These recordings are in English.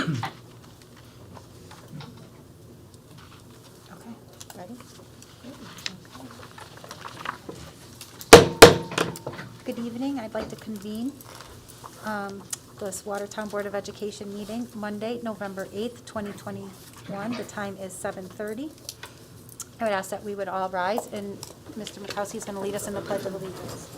Okay, ready? Good evening. I'd like to convene this Watertown Board of Education meeting, Monday, November 8th, 2021. The time is 7:30. I would ask that we would all rise, and Mr. Mikowski is going to lead us in the Pledge of Allegiance.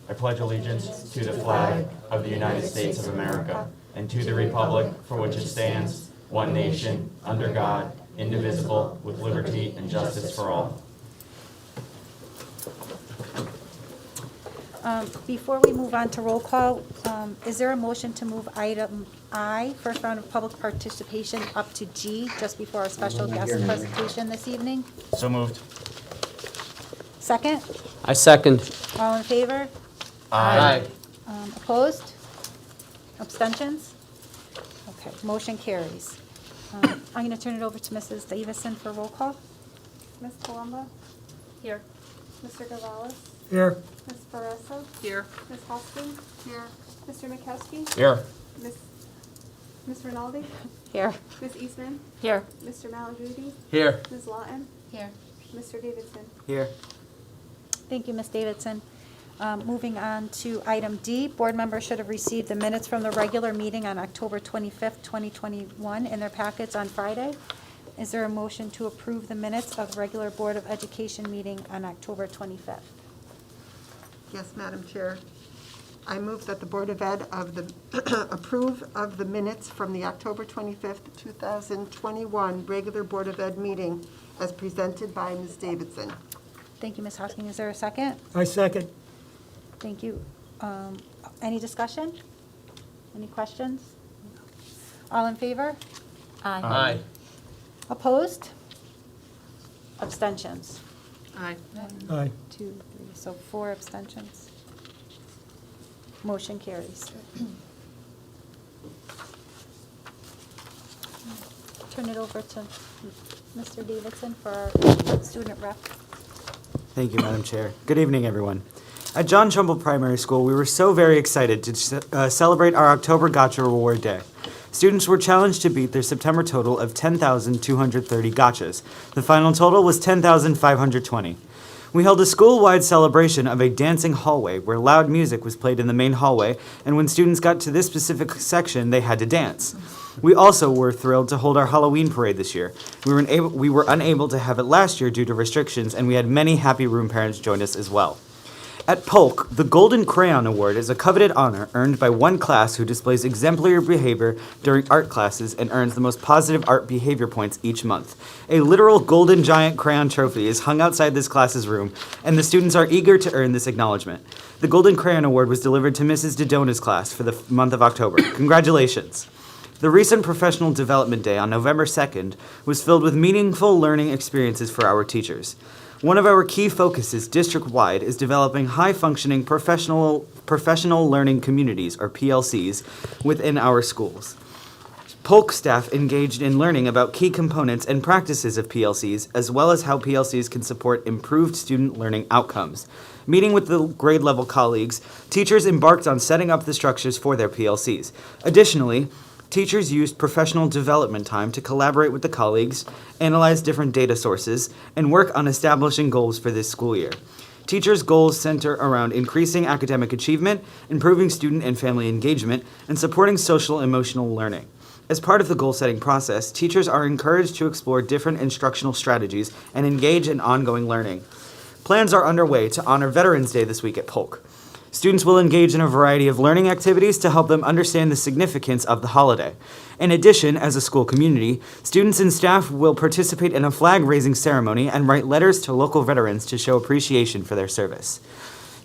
I pledge allegiance to the flag of the United States of America and to the republic for which it stands, one nation, under God, indivisible, with liberty and justice for all. Before we move on to roll call, is there a motion to move item I, first round of public participation, up to G, just before our special guest presentation this evening? So moved. Second? I second. All in favor? Aye. Opposed? Abstentions? Okay, motion carries. I'm going to turn it over to Mrs. Davison for roll call. Ms. Palumbo? Here. Mr. Gonzalez? Here. Ms. Barresso? Here. Ms. Hosking? Here. Mr. McKeskey? Here. Ms. Rinaldi? Here. Ms. Eastman? Here. Mr. Malagrudi? Here. Ms. Lawton? Here. Mr. Davidson? Here. Thank you, Ms. Davidson. Moving on to item D, board members should have received the minutes from the regular meeting on October 25th, 2021 in their packets on Friday. Is there a motion to approve the minutes of regular Board of Education meeting on October 25th? Yes, Madam Chair. I move that the Board of Ed approve of the minutes from the October 25th, 2021 regular Board of Ed meeting as presented by Ms. Davidson. Thank you, Ms. Hosking. Is there a second? I second. Thank you. Any discussion? Any questions? All in favor? Aye. Opposed? Abstentions? Aye. Aye. 2, 3, so 4 abstentions. Motion carries. Turn it over to Mr. Davidson for our student rep. Thank you, Madam Chair. Good evening, everyone. At John Trumbull Primary School, we were so very excited to celebrate our October Gotcha Reward Day. Students were challenged to beat their September total of 10,230 gotchas. The final total was 10,520. We held a school-wide celebration of a dancing hallway where loud music was played in the main hallway, and when students got to this specific section, they had to dance. We also were thrilled to hold our Halloween parade this year. We were unable to have it last year due to restrictions, and we had many happy room parents join us as well. At Polk, the Golden Crayon Award is a coveted honor earned by one class who displays exemplary behavior during art classes and earns the most positive art behavior points each month. A literal golden giant crayon trophy is hung outside this class's room, and the students are eager to earn this acknowledgement. The Golden Crayon Award was delivered to Mrs. Dodona's class for the month of October. Congratulations. The recent Professional Development Day on November 2nd was filled with meaningful learning experiences for our teachers. One of our key focuses district-wide is developing high-functioning professional learning communities, or PLCs, within our schools. Polk staff engaged in learning about key components and practices of PLCs, as well as how PLCs can support improved student learning outcomes. Meeting with the grade-level colleagues, teachers embarked on setting up the structures for their PLCs. Additionally, teachers used professional development time to collaborate with the colleagues, analyze different data sources, and work on establishing goals for this school year. Teachers' goals center around increasing academic achievement, improving student and family engagement, and supporting social emotional learning. As part of the goal-setting process, teachers are encouraged to explore different instructional strategies and engage in ongoing learning. Plans are underway to honor Veterans Day this week at Polk. Students will engage in a variety of learning activities to help them understand the significance of the holiday. In addition, as a school community, students and staff will participate in a flag-raising ceremony and write letters to local veterans to show appreciation for their service.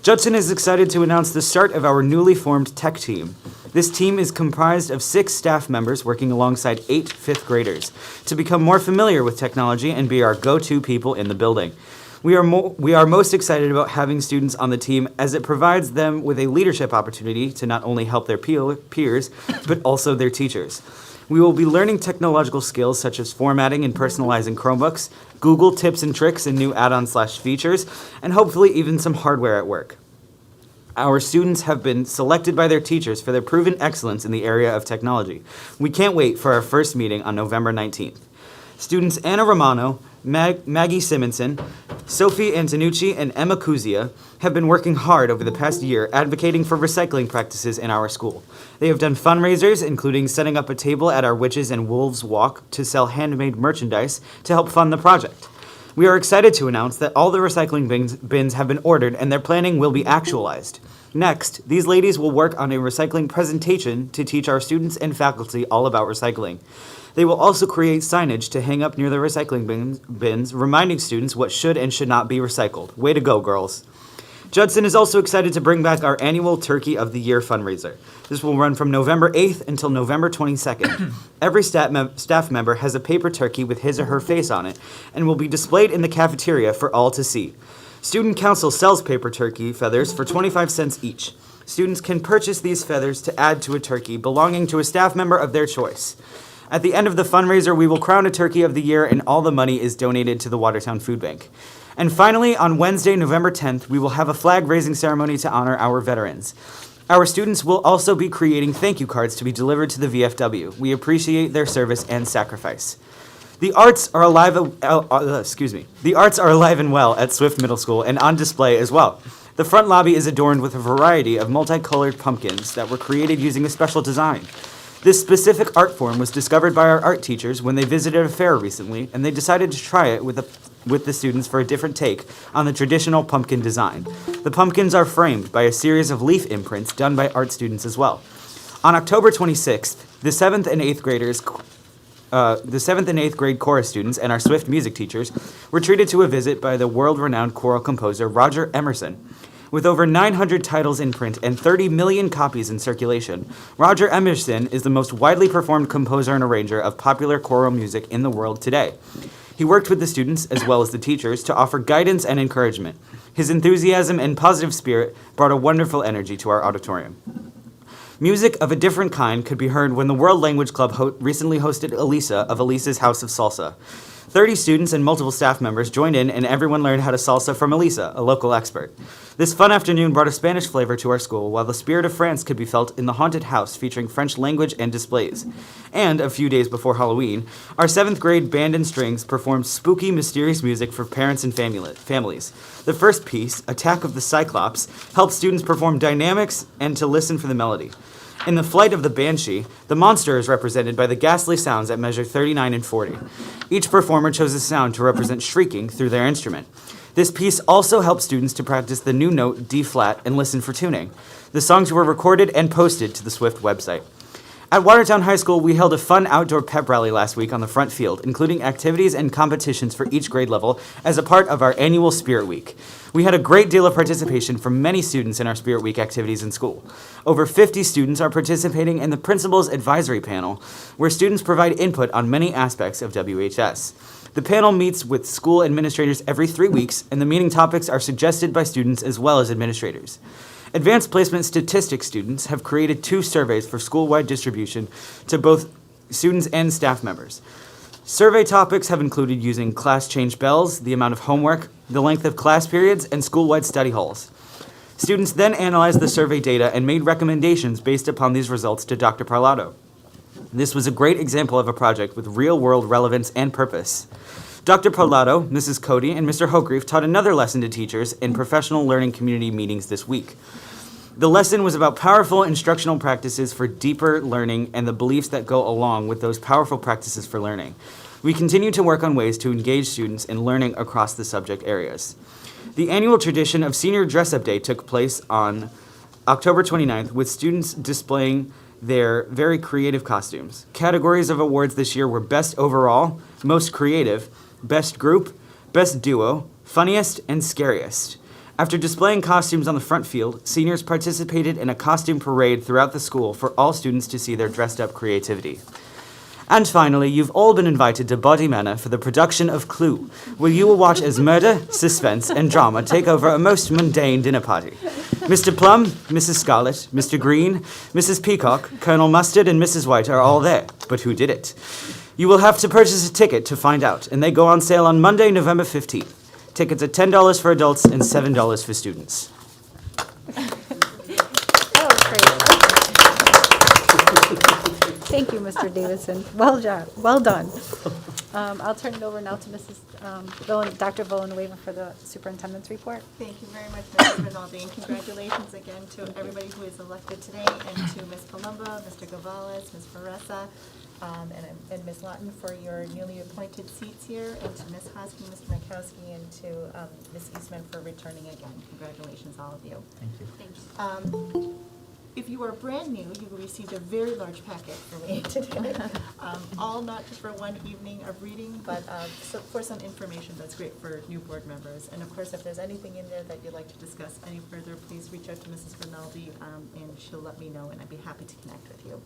Judson is excited to announce the start of our newly formed tech team. This team is comprised of 6 staff members working alongside 8 fifth graders to become more familiar with technology and be our go-to people in the building. We are most excited about having students on the team as it provides them with a leadership opportunity to not only help their peers, but also their teachers. We will be learning technological skills such as formatting and personalizing Chromebooks, Google tips and tricks and new add-ons/features, and hopefully even some hardware at work. Our students have been selected by their teachers for their proven excellence in the area of technology. We can't wait for our first meeting on November 19th. Students Anna Romano, Maggie Simonson, Sophie Antonucci, and Emma Kuzia have been working hard over the past year advocating for recycling practices in our school. They have done fundraisers, including setting up a table at our Witches and Wolves Walk to sell handmade merchandise to help fund the project. We are excited to announce that all the recycling bins have been ordered and their planning will be actualized. Next, these ladies will work on a recycling presentation to teach our students and faculty all about recycling. They will also create signage to hang up near the recycling bins, reminding students what should and should not be recycled. Way to go, girls. Judson is also excited to bring back our annual Turkey of the Year fundraiser. This will run from November 8th until November 22nd. Every staff member has a paper turkey with his or her face on it and will be displayed in the cafeteria for all to see. Student Council sells paper turkey feathers for 25 cents each. Students can purchase these feathers to add to a turkey belonging to a staff member of their choice. At the end of the fundraiser, we will crown a Turkey of the Year and all the money is donated to the Watertown Food Bank. And finally, on Wednesday, November 10th, we will have a flag-raising ceremony to honor our veterans. Our students will also be creating thank you cards to be delivered to the VFW. We appreciate their service and sacrifice. The arts are alive and well at Swift Middle School and on display as well. The front lobby is adorned with a variety of multicolored pumpkins that were created using a special design. This specific art form was discovered by our art teachers when they visited a fair recently, and they decided to try it with the students for a different take on the traditional pumpkin design. The pumpkins are framed by a series of leaf imprints done by art students as well. On October 26th, the 7th and 8th grade chorus students and our Swift music teachers were treated to a visit by the world-renowned choral composer Roger Emerson. With over 900 titles in print and 30 million copies in circulation, Roger Emerson is the most widely performed composer and arranger of popular choral music in the world today. He worked with the students, as well as the teachers, to offer guidance and encouragement. His enthusiasm and positive spirit brought a wonderful energy to our auditorium. Music of a different kind could be heard when the World Language Club recently hosted Elisa of Elisa's House of Salsa. 30 students and multiple staff members joined in, and everyone learned how to salsa from Elisa, a local expert. This fun afternoon brought a Spanish flavor to our school, while the spirit of France could be felt in the haunted house featuring French language and displays. And a few days before Halloween, our 7th grade band and strings performed spooky, mysterious music for parents and families. The first piece, Attack of the Cyclops, helped students perform dynamics and to listen for the melody. In the flight of the Banshee, the monster is represented by the ghastly sounds that measure 39 and 40. Each performer chose a sound to represent shrieking through their instrument. This piece also helped students to practice the new note D-flat and listen for tuning. The songs were recorded and posted to the Swift website. At Watertown High School, we held a fun outdoor pep rally last week on the front field, including activities and competitions for each grade level as a part of our annual Spirit Week. We had a great deal of participation from many students in our Spirit Week activities in school. Over 50 students are participating in the Principal's Advisory Panel, where students provide input on many aspects of WHS. The panel meets with school administrators every 3 weeks, and the meeting topics are suggested by students as well as administrators. Advanced Placement Statistics students have created 2 surveys for school-wide distribution to both students and staff members. Survey topics have included using class change bells, the amount of homework, the length of class periods, and school-wide study halls. Students then analyzed the survey data and made recommendations based upon these results to Dr. Parlato. This was a great example of a project with real-world relevance and purpose. Dr. Parlato, Mrs. Cody, and Mr. Hochgrief taught another lesson to teachers in professional learning community meetings this week. The lesson was about powerful instructional practices for deeper learning and the beliefs that go along with those powerful practices for learning. We continue to work on ways to engage students in learning across the subject areas. The annual tradition of Senior Dress-Up Day took place on October 29th, with students displaying their very creative costumes. Categories of awards this year were Best Overall, Most Creative, Best Group, Best Duo, Funniest, and Scariest. After displaying costumes on the front field, seniors participated in a costume parade throughout the school for all students to see their dressed-up creativity. And finally, you've all been invited to Body Manor for the production of Clue, where you will watch as murder, suspense, and drama take over a most mundane dinner party. Mr. Plum, Mrs. Scarlet, Mr. Green, Mrs. Peacock, Colonel Mustard, and Mrs. White are all there, but who did it? You will have to purchase a ticket to find out, and they go on sale on Monday, November 15th. Tickets are $10 for adults and $7 for students. Thank you, Mr. Davidson. Well done, well done. I'll turn it over now to Mrs. Dr. Villanueva for the superintendent's report. Thank you very much, Mrs. Rinaldi, and congratulations again to everybody who is elected today, and to Ms. Palumbo, Mr. Gonzalez, Ms. Faressa, and Ms. Lawton for your newly appointed seats here, and to Ms. Hosky, Mr. Mikowski, and to Ms. Eastman for returning again. Congratulations, all of you. Thank you. Thanks. If you are brand new, you received a very large packet from me today. All not just for one evening of reading, but for some information that's great for new board members. And of course, if there's anything in there that you'd like to discuss any further, please reach out to Mrs. Rinaldi, and she'll let me know, and I'd be happy to connect with you.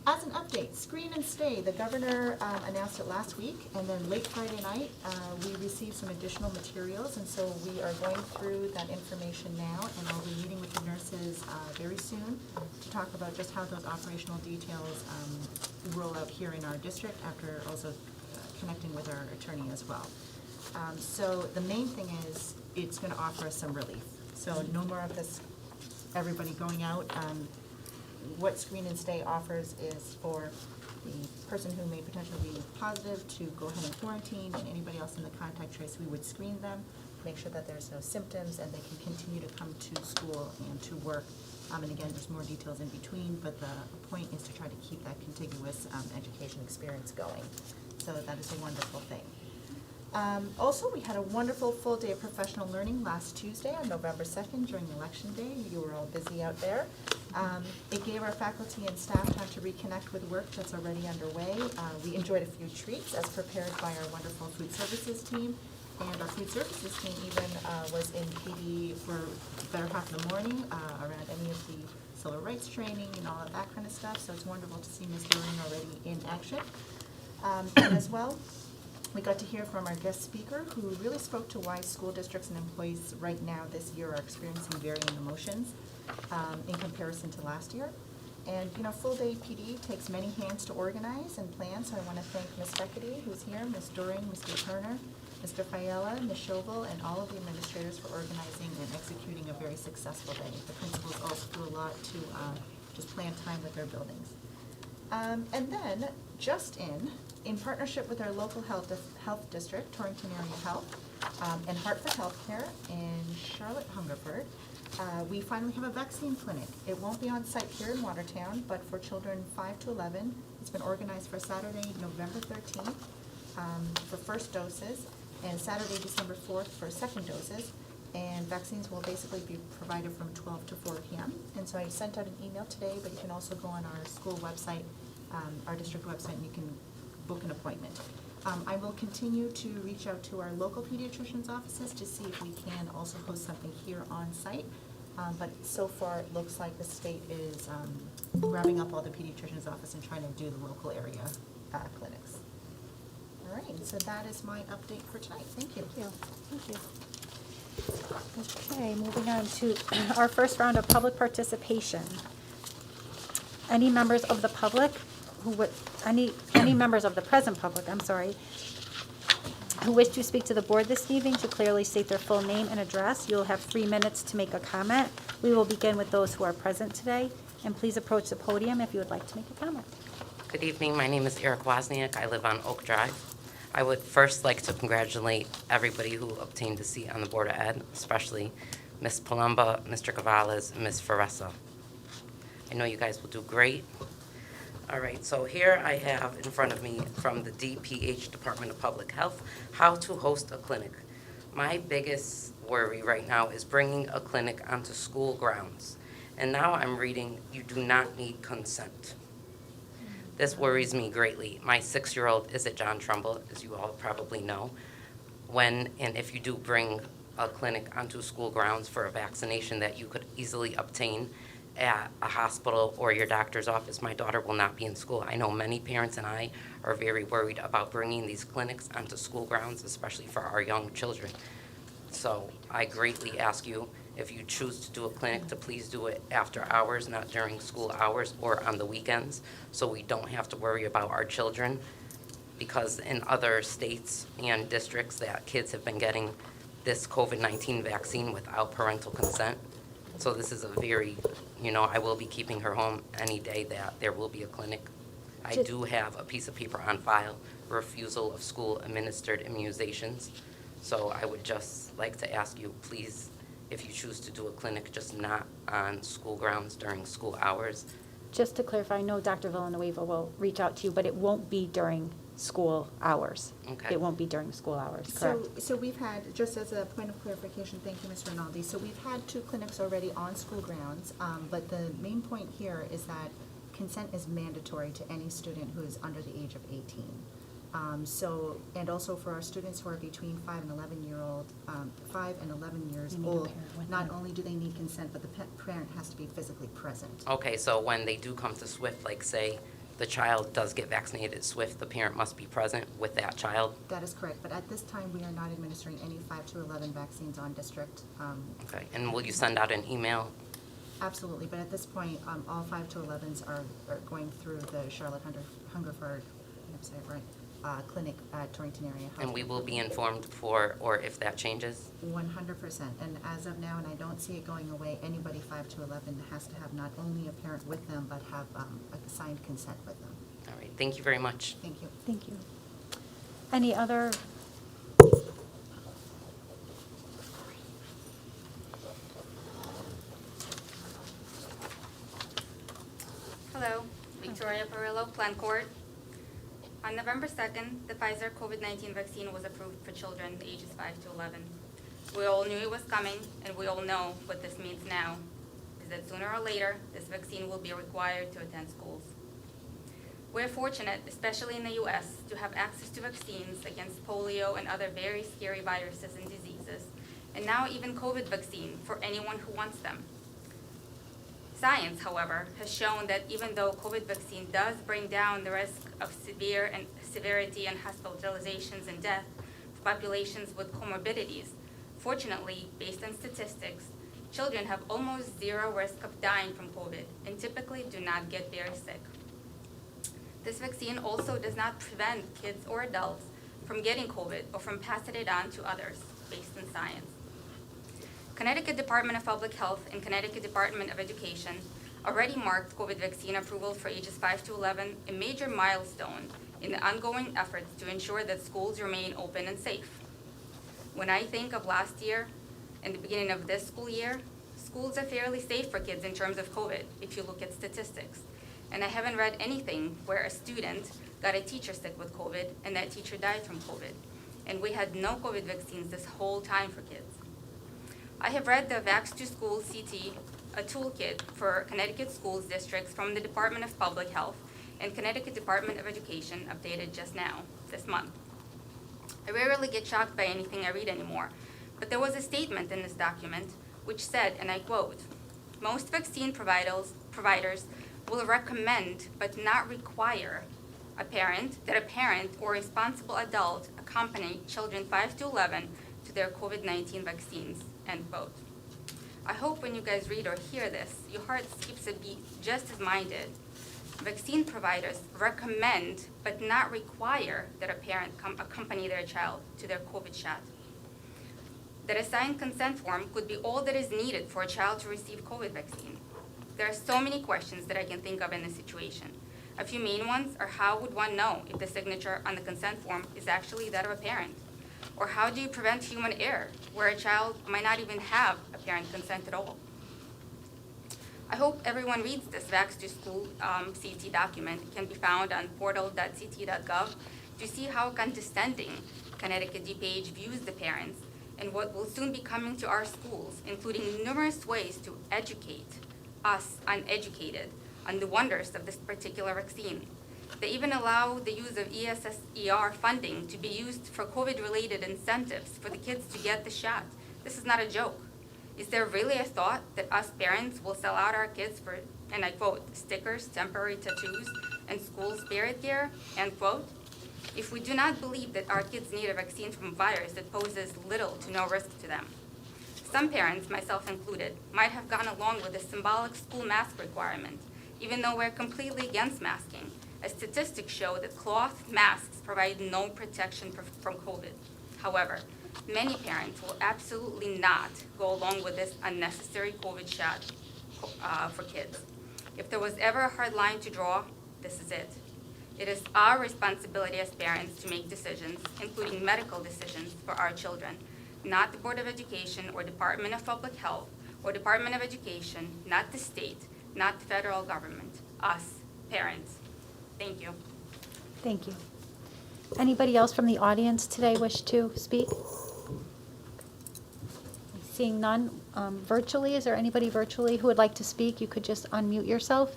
As an update, Screen and Stay, the governor announced it last week, and then late Friday night, we received some additional materials, and so we are going through that information now, and I'll be meeting with the nurses very soon to talk about just how those operational details roll out here in our district, after also connecting with our attorney as well. So the main thing is, it's gonna offer us some relief. So no more of this, everybody going out. What Screen and Stay offers is for the person who may potentially be positive to go ahead and quarantine, and anybody else in the contact trace, we would screen them, make sure that there's no symptoms, and they can continue to come to school and to work. And again, there's more details in between, but the point is to try to keep that contiguous education experience going. So that is a wonderful thing. Also, we had a wonderful full day of professional learning last Tuesday on November 2nd during Election Day. You were all busy out there. It gave our faculty and staff time to reconnect with work that's already underway. We enjoyed a few treats as prepared by our wonderful food services team. And our food services team even was in PD for the better half of the morning around any of the civil rights training and all of that kind of stuff. So it's wonderful to see Ms. Doring already in action. And as well, we got to hear from our guest speaker, who really spoke to why school districts and employees right now this year are experiencing varying emotions in comparison to last year. And, you know, full day PD takes many hands to organize and plan, so I want to thank Ms. Beckety, who's here, Ms. Doring, Mr. Turner, Mr. Fiella, Ms. Chauvel, and all of the administrators for organizing and executing a very successful day. The principals also do a lot to just plan time with their buildings. And then, just in partnership with our local health district, Torrington Area Health, and Hartford Healthcare, and Charlotte Hungerford, we finally have a vaccine clinic. It won't be on site here in Watertown, but for children 5 to 11, it's been organized for Saturday, November 13th, for first doses, and Saturday, December 4th for second doses. And vaccines will basically be provided from 12 to 4 p.m. And so I sent out an email today, but you can also go on our school website, our district website, and you can book an appointment. I will continue to reach out to our local pediatricians' offices to see if we can also host something here on site. But so far, it looks like the state is grabbing up all the pediatricians' office and trying to do the local area clinics. All right, so that is my update for tonight. Thank you. Thank you. Okay, moving on to our first round of public participation. Any members of the public who would, any members of the present public, I'm sorry, who wish to speak to the board this evening should clearly state their full name and address. You'll have 3 minutes to make a comment. We will begin with those who are present today, and please approach the podium if you would like to make a comment. Good evening. My name is Eric Wozniak. I live on Oak Drive. I would first like to congratulate everybody who obtained a seat on the Board of Ed, especially Ms. Palumbo, Mr. Gonzalez, and Ms. Faressa. I know you guys will do great. All right, so here I have in front of me from the DPH, Department of Public Health, how to host a clinic. My biggest worry right now is bringing a clinic onto school grounds. And now I'm reading, you do not need consent. This worries me greatly. My 6-year-old is at John Trumbull, as you all probably know. When and if you do bring a clinic onto school grounds for a vaccination that you could easily obtain at a hospital or your doctor's office, my daughter will not be in school. I know many parents and I are very worried about bringing these clinics onto school grounds, especially for our young children. So I greatly ask you, if you choose to do a clinic, to please do it after hours, not during school hours or on the weekends, so we don't have to worry about our children, because in other states and districts that kids have been getting this COVID-19 vaccine without parental consent. So this is a very I will be keeping her home any day that there will be a clinic. I Just- do have a piece of paper on file, refusal of school-administered immunizations. So I would just like to ask you, please, if you choose to do a clinic, just not on school grounds during school hours. Just to clarify, I know Dr. Villanueva will reach out to you, but it won't be during school hours. Okay. It won't be during school hours, correct? So we've had, just as a point of clarification, thank you, Ms. Rinaldi, so we've had 2 clinics already on school grounds, but the main point here is that consent is mandatory to any student who is under the age of 18. And also for our students who are between 5 and 11 years You need a old, parent with not them. only do they need consent, but the parent has to be physically present. Okay, so when they do come to SWIFT, like say the child does get vaccinated at SWIFT, the parent must be present with that child? That is correct, but at this time, we are not administering any 5 to 11 vaccines on district. Okay, and will you send out an email? Absolutely, but at this point, all 5 to 11s are going through the Charlotte Hungerford, I'm saying it right, clinic at Torrington Area Health. And we will be informed or if that changes? 100%, and as of now, and I don't see it going away, anybody 5 to 11 has to have not only a parent with them, but have a signed consent with them. All right, thank you very much. Thank you. Thank you. Any other? Hello, Victoria Perillo, Plan Court. On November 2nd, the Pfizer COVID-19 vaccine was approved for children ages 5 to 11. We all knew it was coming, and we all know what this means now, is that sooner or later, this vaccine will be required to attend schools. We're fortunate, especially in the U.S., to have access to vaccines against polio and other very scary viruses and diseases, and now even COVID vaccine for anyone who wants them. Science, however, has shown that even though COVID vaccine does bring down the risk of severity and hospitalizations and death for populations with comorbidities, fortunately, based on statistics, children have almost zero risk of dying from COVID and typically do not get very sick. This vaccine also does not prevent kids or adults from getting COVID or from passing it on to others, based on science. Connecticut Department of Public Health and Connecticut Department of Education already marked COVID vaccine approval for ages 5 to 11 a major milestone in the ongoing efforts to ensure that schools remain open and safe. When I think of last year and the beginning of this school year, schools are fairly safe for kids in terms of COVID, if you look at statistics. And I haven't read anything where a student got a teacher sick with COVID and that teacher died from COVID. And we had no COVID vaccines this whole time for kids. I have read the Vax to School CT, a toolkit for Connecticut schools districts from the Department of Public Health and Connecticut Department of Education, updated just now, this month. I rarely get shocked by anything I read anymore, but there was a statement in this document which said, and I quote, "Most vaccine providers will recommend but not require that a parent or responsible adult accompany children 5 to 11 to their COVID-19 vaccines," end quote. I hope when you guys read or hear this, your heart skips a beat just as mine did. Vaccine providers recommend but not require that a parent accompany their child to their COVID shot. That a signed consent form could be all that is needed for a child to receive COVID vaccine. There are so many questions that I can think of in this situation. A few main ones are, how would one know if the signature on the consent form is actually that of a parent? Or how do you prevent human error, where a child might not even have a parent consent at all? I hope everyone reads this Vax to School CT document. It can be found on portal.ct.gov to see how condescending Connecticut DPH views the parents and what will soon be coming to our schools, including numerous ways to educate us uneducated on the wonders of this particular vaccine. They even allow the use of ESSER funding to be used for COVID-related incentives for the kids to get the shot. This is not a joke. Is there really a thought that us parents will sell out our kids for, and I quote, stickers, temporary tattoos, and school spirit gear, end quote? If we do not believe that our kids need a vaccine from a virus that poses little to no risk to them. Some parents, myself included, might have gone along with the symbolic school mask requirement, even though we're completely against masking, as statistics show that cloth masks provide no protection from COVID. However, many parents will absolutely not go along with this unnecessary COVID shot. for kids. If there was ever a hard line to draw, this is it. It is our responsibility as parents to make decisions, including medical decisions, for our children, not the Board of Education or Department of Public Health or Department of Education, not the state, not the federal government, us, parents. Thank you. Thank you. Anybody else from the audience today wish to speak? Seeing none, virtually, is there anybody virtually who would like to speak? You could just unmute yourself.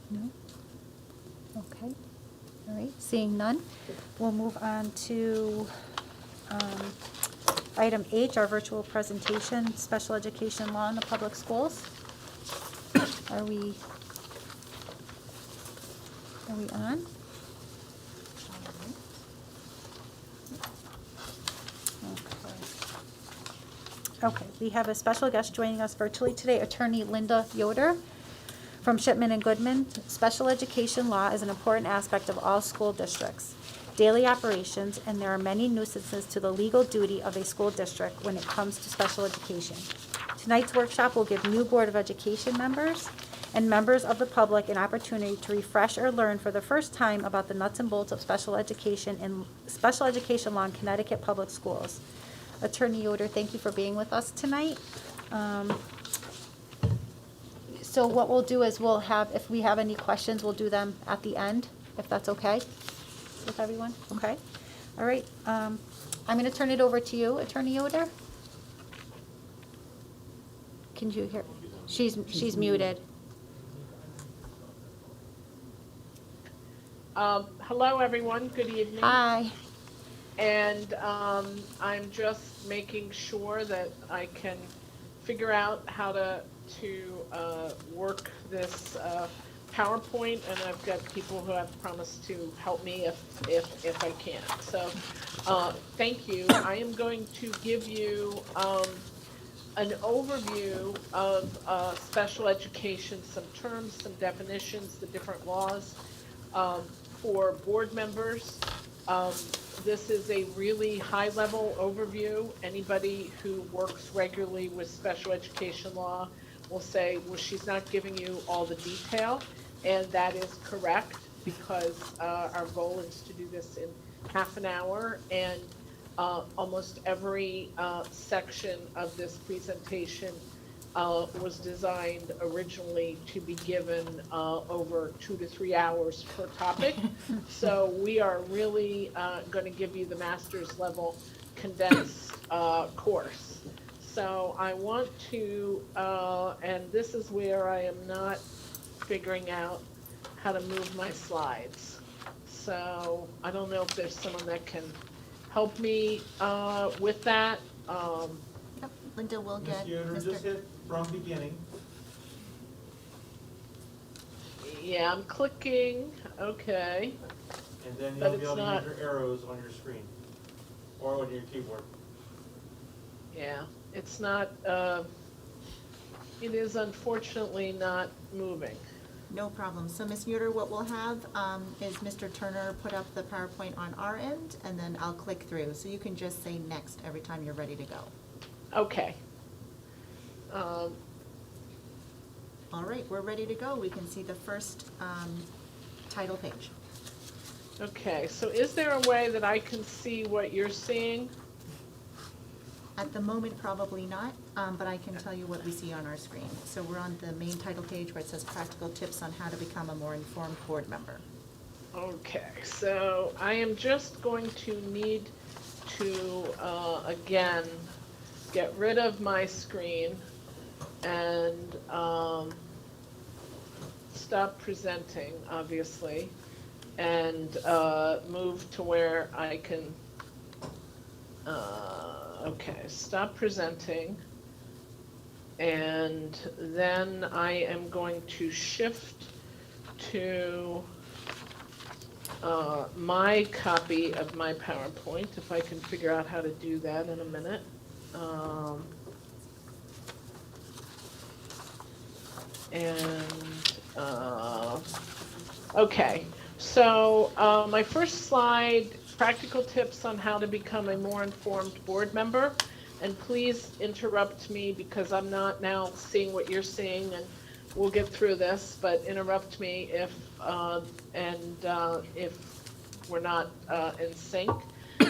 No? Okay. All right, seeing none, we'll move on to item H, our virtual presentation, special education law in the public schools. Are we on? Okay, we have a special guest joining us virtually today, Attorney Linda Yoder from Shipman and Goodman. Special education law is an important aspect of all school districts' daily operations, and there are many nuisances to the legal duty of a school district when it comes to special education. Tonight's workshop will give new Board of Education members and members of the public an opportunity to refresh or learn for the first time about the nuts and bolts of special education and special education law in Connecticut public schools. Attorney Yoder, thank you for being with us tonight. So what we'll do is we'll have, if we have any questions, we'll do them at the end, if that's okay with everyone? Okay. All right. I'm going to turn it over to you, Attorney Yoder. Can you hear? She's muted. Hello, everyone. Good evening. Hi. And I'm just making sure that I can figure out how to work this PowerPoint, and I've got people who have promised to help me if I can. So thank you. I am going to give you an overview of special education, some terms, some definitions, the different laws for board members. This is a really high-level overview. Anybody who works regularly with special education law will say, well, she's not giving you all the detail, and that is correct, because our goal is to do this in half an hour, and almost every section of this presentation was designed originally to be given over 2 to 3 hours per topic. So we are really going to give you the master's level condensed course. So I want to, and this is where I am not figuring out how to move my slides. So I don't know if there's someone that can help me with that. Yep, Linda will get Ms. Yoder, just hit from beginning. Yeah, I'm clicking, okay. And then But you'll be it's able to not- use your arrows on your screen or on your keyboard. Yeah, it's not, it is unfortunately not moving. No problem. So Ms. Yoder, what we'll have is Mr. Turner put up the PowerPoint on our end, and then I'll click through. So you can just say next every time you're ready to go. Okay. All right, we're ready to go. We can see the first title page. Okay, so is there a way that I can see what you're seeing? At the moment, probably not, but I can tell you what we see on our screen. So we're on the main title page where it says practical tips on how to become a more informed board member. Okay, so I am just going to need to, again, get rid of my screen and stop presenting, obviously, and move to where I can, okay, stop presenting, and then I am going to shift to my copy of my PowerPoint, if I can figure out how to do that in a minute. Okay, so my first slide, practical tips on how to become a more informed board member. And please interrupt me because I'm not now seeing what you're seeing, and we'll get through this, but interrupt me if we're not in sync.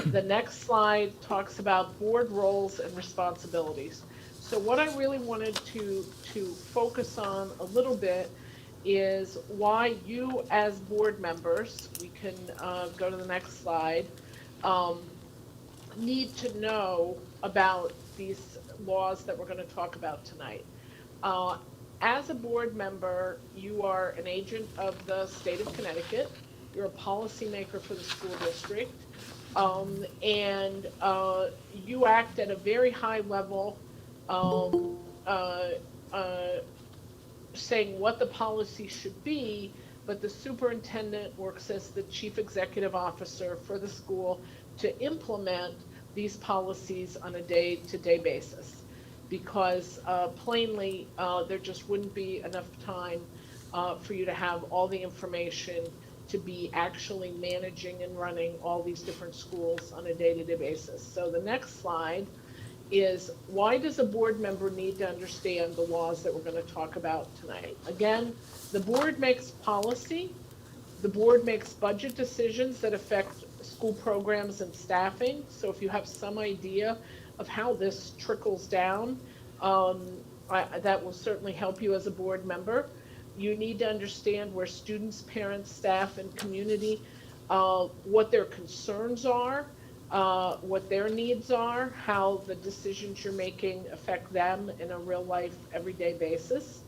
The next slide talks about board roles and responsibilities. So what I really wanted to focus on a little bit is why you as board members, we can go to the next slide, need to know about these laws that we're going to talk about tonight. As a board member, you are an agent of the state of Connecticut. You're a policymaker for the school district. And you act at a very high level, saying what the policy should be, but the superintendent works as the chief executive officer for the school to implement these policies on a day-to-day basis. Because plainly, there just wouldn't be enough time for you to have all the information to be actually managing and running all these different schools on a day-to-day basis. So the next slide is, why does a board member need to understand the laws that we're going to talk about tonight? Again, the board makes policy, the board makes budget decisions that affect school programs and staffing. So if you have some idea of how this trickles down, that will certainly help you as a board member. You need to understand where students, parents, staff, and community, what their concerns are, what their needs are, how the decisions you're making affect them in a real life, everyday basis.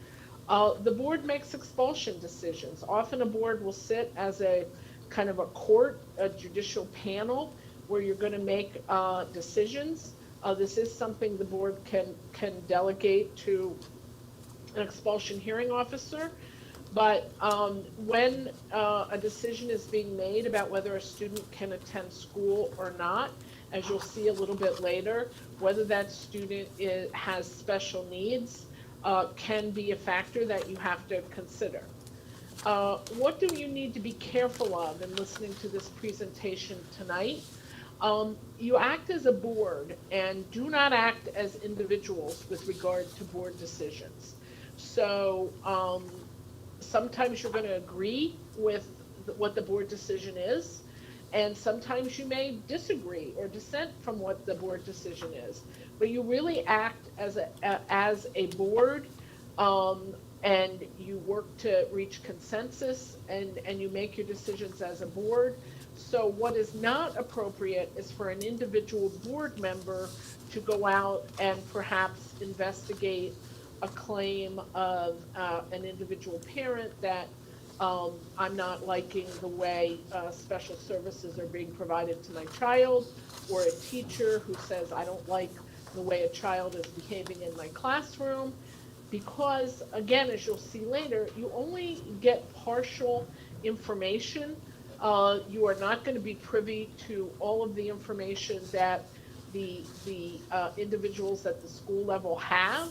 The board makes expulsion decisions. Often a board will sit as a kind of a court, a judicial panel, where you're going to make decisions. This is something the board can delegate to an expulsion hearing officer, but when a decision is being made about whether a student can attend school or not, as you'll see a little bit later, whether that student has special needs can be a factor that you have to consider. What do you need to be careful of in listening to this presentation tonight? You act as a board and do not act as individuals with regard to board decisions. So sometimes you're going to agree with what the board decision is, and sometimes you may disagree or dissent from what the board decision is. But you really act as a board, and you work to reach consensus, and you make your decisions as a board. So what is not appropriate is for an individual board member to go out and perhaps investigate a claim of an individual parent that I'm not liking the way special services are being provided to my child, or a teacher who says I don't like the way a child is behaving in my classroom. Because, again, as you'll see later, you only get partial information. You are not going to be privy to all of the information that the individuals at the school level have.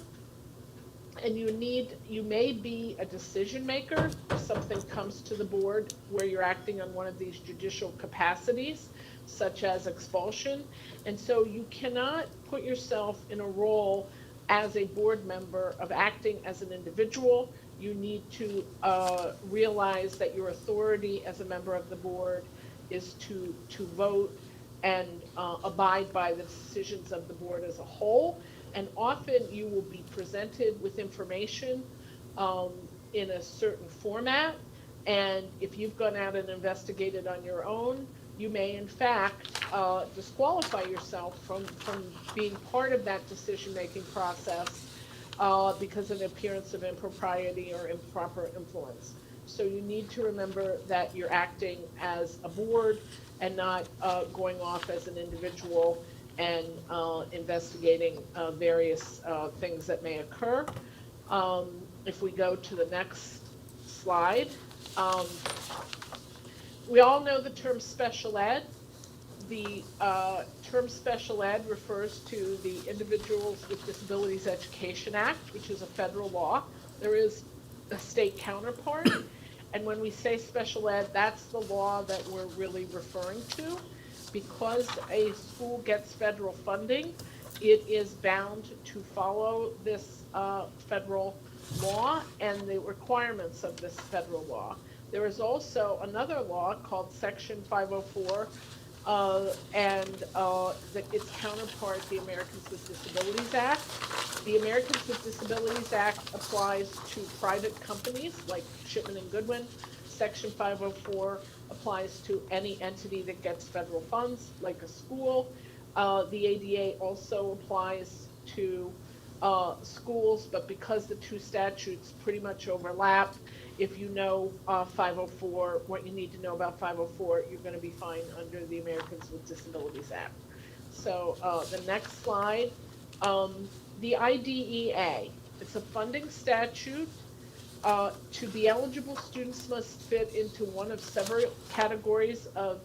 And you may be a decision maker if something comes to the board where you're acting on one of these judicial capacities, such as expulsion. And so you cannot put yourself in a role as a board member of acting as an individual. You need to realize that your authority as a member of the board is to vote and abide by the decisions of the board as a whole. And often you will be presented with information in a certain format. And if you've gone out and investigated on your own, you may in fact disqualify yourself from being part of that decision-making process because of an appearance of impropriety or improper influence. So you need to remember that you're acting as a board and not going off as an individual and investigating various things that may occur. If we go to the next slide, we all know the term special ed. The term special ed refers to the Individuals with Disabilities Education Act, which is a federal law. There is a state counterpart, and when we say special ed, that's the law that we're really referring to. Because a school gets federal funding, it is bound to follow this federal law and the requirements of this federal law. There is also another law called Section 504, and its counterpart, the Americans with Disabilities Act. The Americans with Disabilities Act applies to private companies like Shipman and Goodwin. Section 504 applies to any entity that gets federal funds, like a school. The ADA also applies to schools, but because the two statutes pretty much overlap, if you know 504, what you need to know about 504, you're going to be fine under the Americans with Disabilities Act. So the next slide, the IDEA, it's a funding statute. To be eligible, students must fit into one of several categories of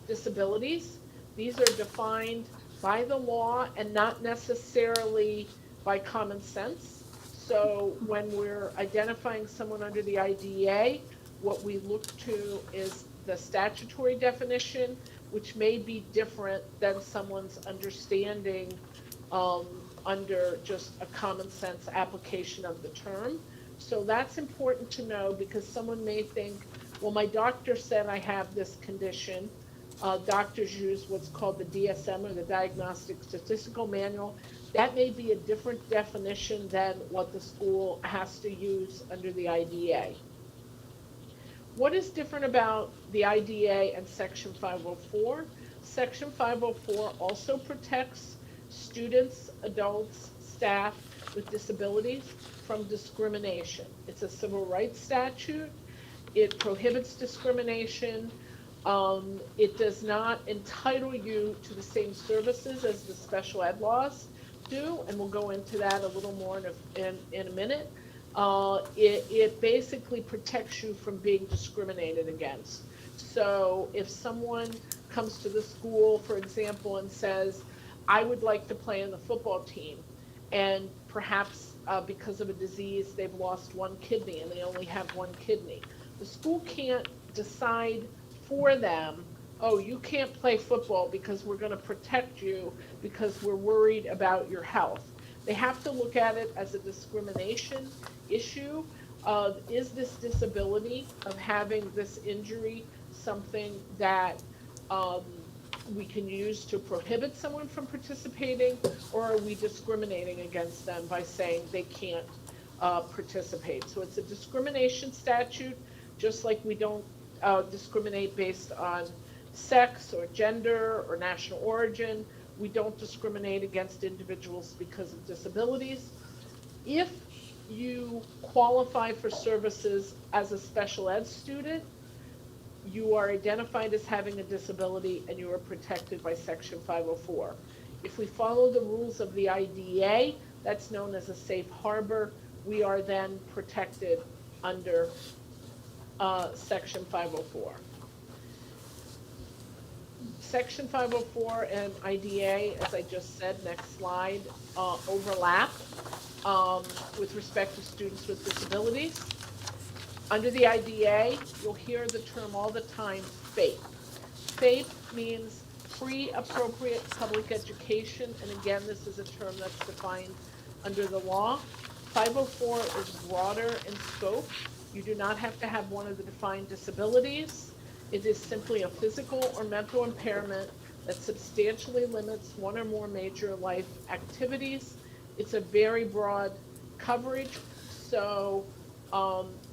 disabilities. These are defined by the law and not necessarily by common sense. So when we're identifying someone under the IDEA, what we look to is the statutory definition, which may be different than someone's understanding under just a common sense application of the term. So that's important to know, because someone may think, well, my doctor said I have this condition. Doctors use what's called the DSM, or the Diagnostic Statistical Manual. That may be a different definition than what the school has to use under the IDEA. What is different about the IDEA and Section 504? Section 504 also protects students, adults, staff with disabilities from discrimination. It's a civil rights statute. It prohibits discrimination. It does not entitle you to the same services as the special ed laws do, and we'll go into that a little more in a minute. It basically protects you from being discriminated against. So if someone comes to the school, for example, and says, I would like to play in the football team, and perhaps because of a disease, they've lost one kidney and they only have one kidney, the school can't decide for them, oh, you can't play football because we're going to protect you because we're worried about your health. They have to look at it as a discrimination issue. Is this disability of having this injury something that we can use to prohibit someone from participating, or are we discriminating against them by saying they can't participate? So it's a discrimination statute, just like we don't discriminate based on sex or gender or national origin. We don't discriminate against individuals because of disabilities. If you qualify for services as a special ed student, you are identified as having a disability and you are protected by Section 504. If we follow the rules of the IDEA, that's known as a safe harbor. We are then protected under Section 504. Section 504 and IDEA, as I just said, next slide, overlap with respect to students with disabilities. Under the IDEA, you'll hear the term all the time, FAPE. FAPE means free appropriate public education, and again, this is a term that's defined under the law. 504 is broader in scope. You do not have to have one of the defined disabilities. It is simply a physical or mental impairment that substantially limits one or more major life activities. It's a very broad coverage. So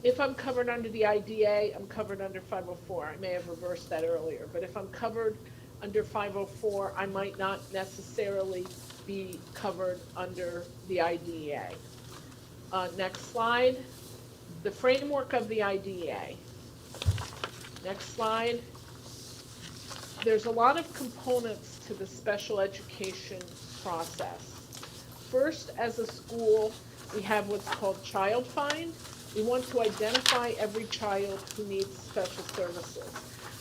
if I'm covered under the IDA, I'm covered under 504. I may have reversed that earlier. But if I'm covered under 504, I might not necessarily be covered under the IDEA. Next slide. The framework of the IDEA. Next slide. There's a lot of components to the special education process. First, as a school, we have what's called Child Find. We want to identify every child who needs special services.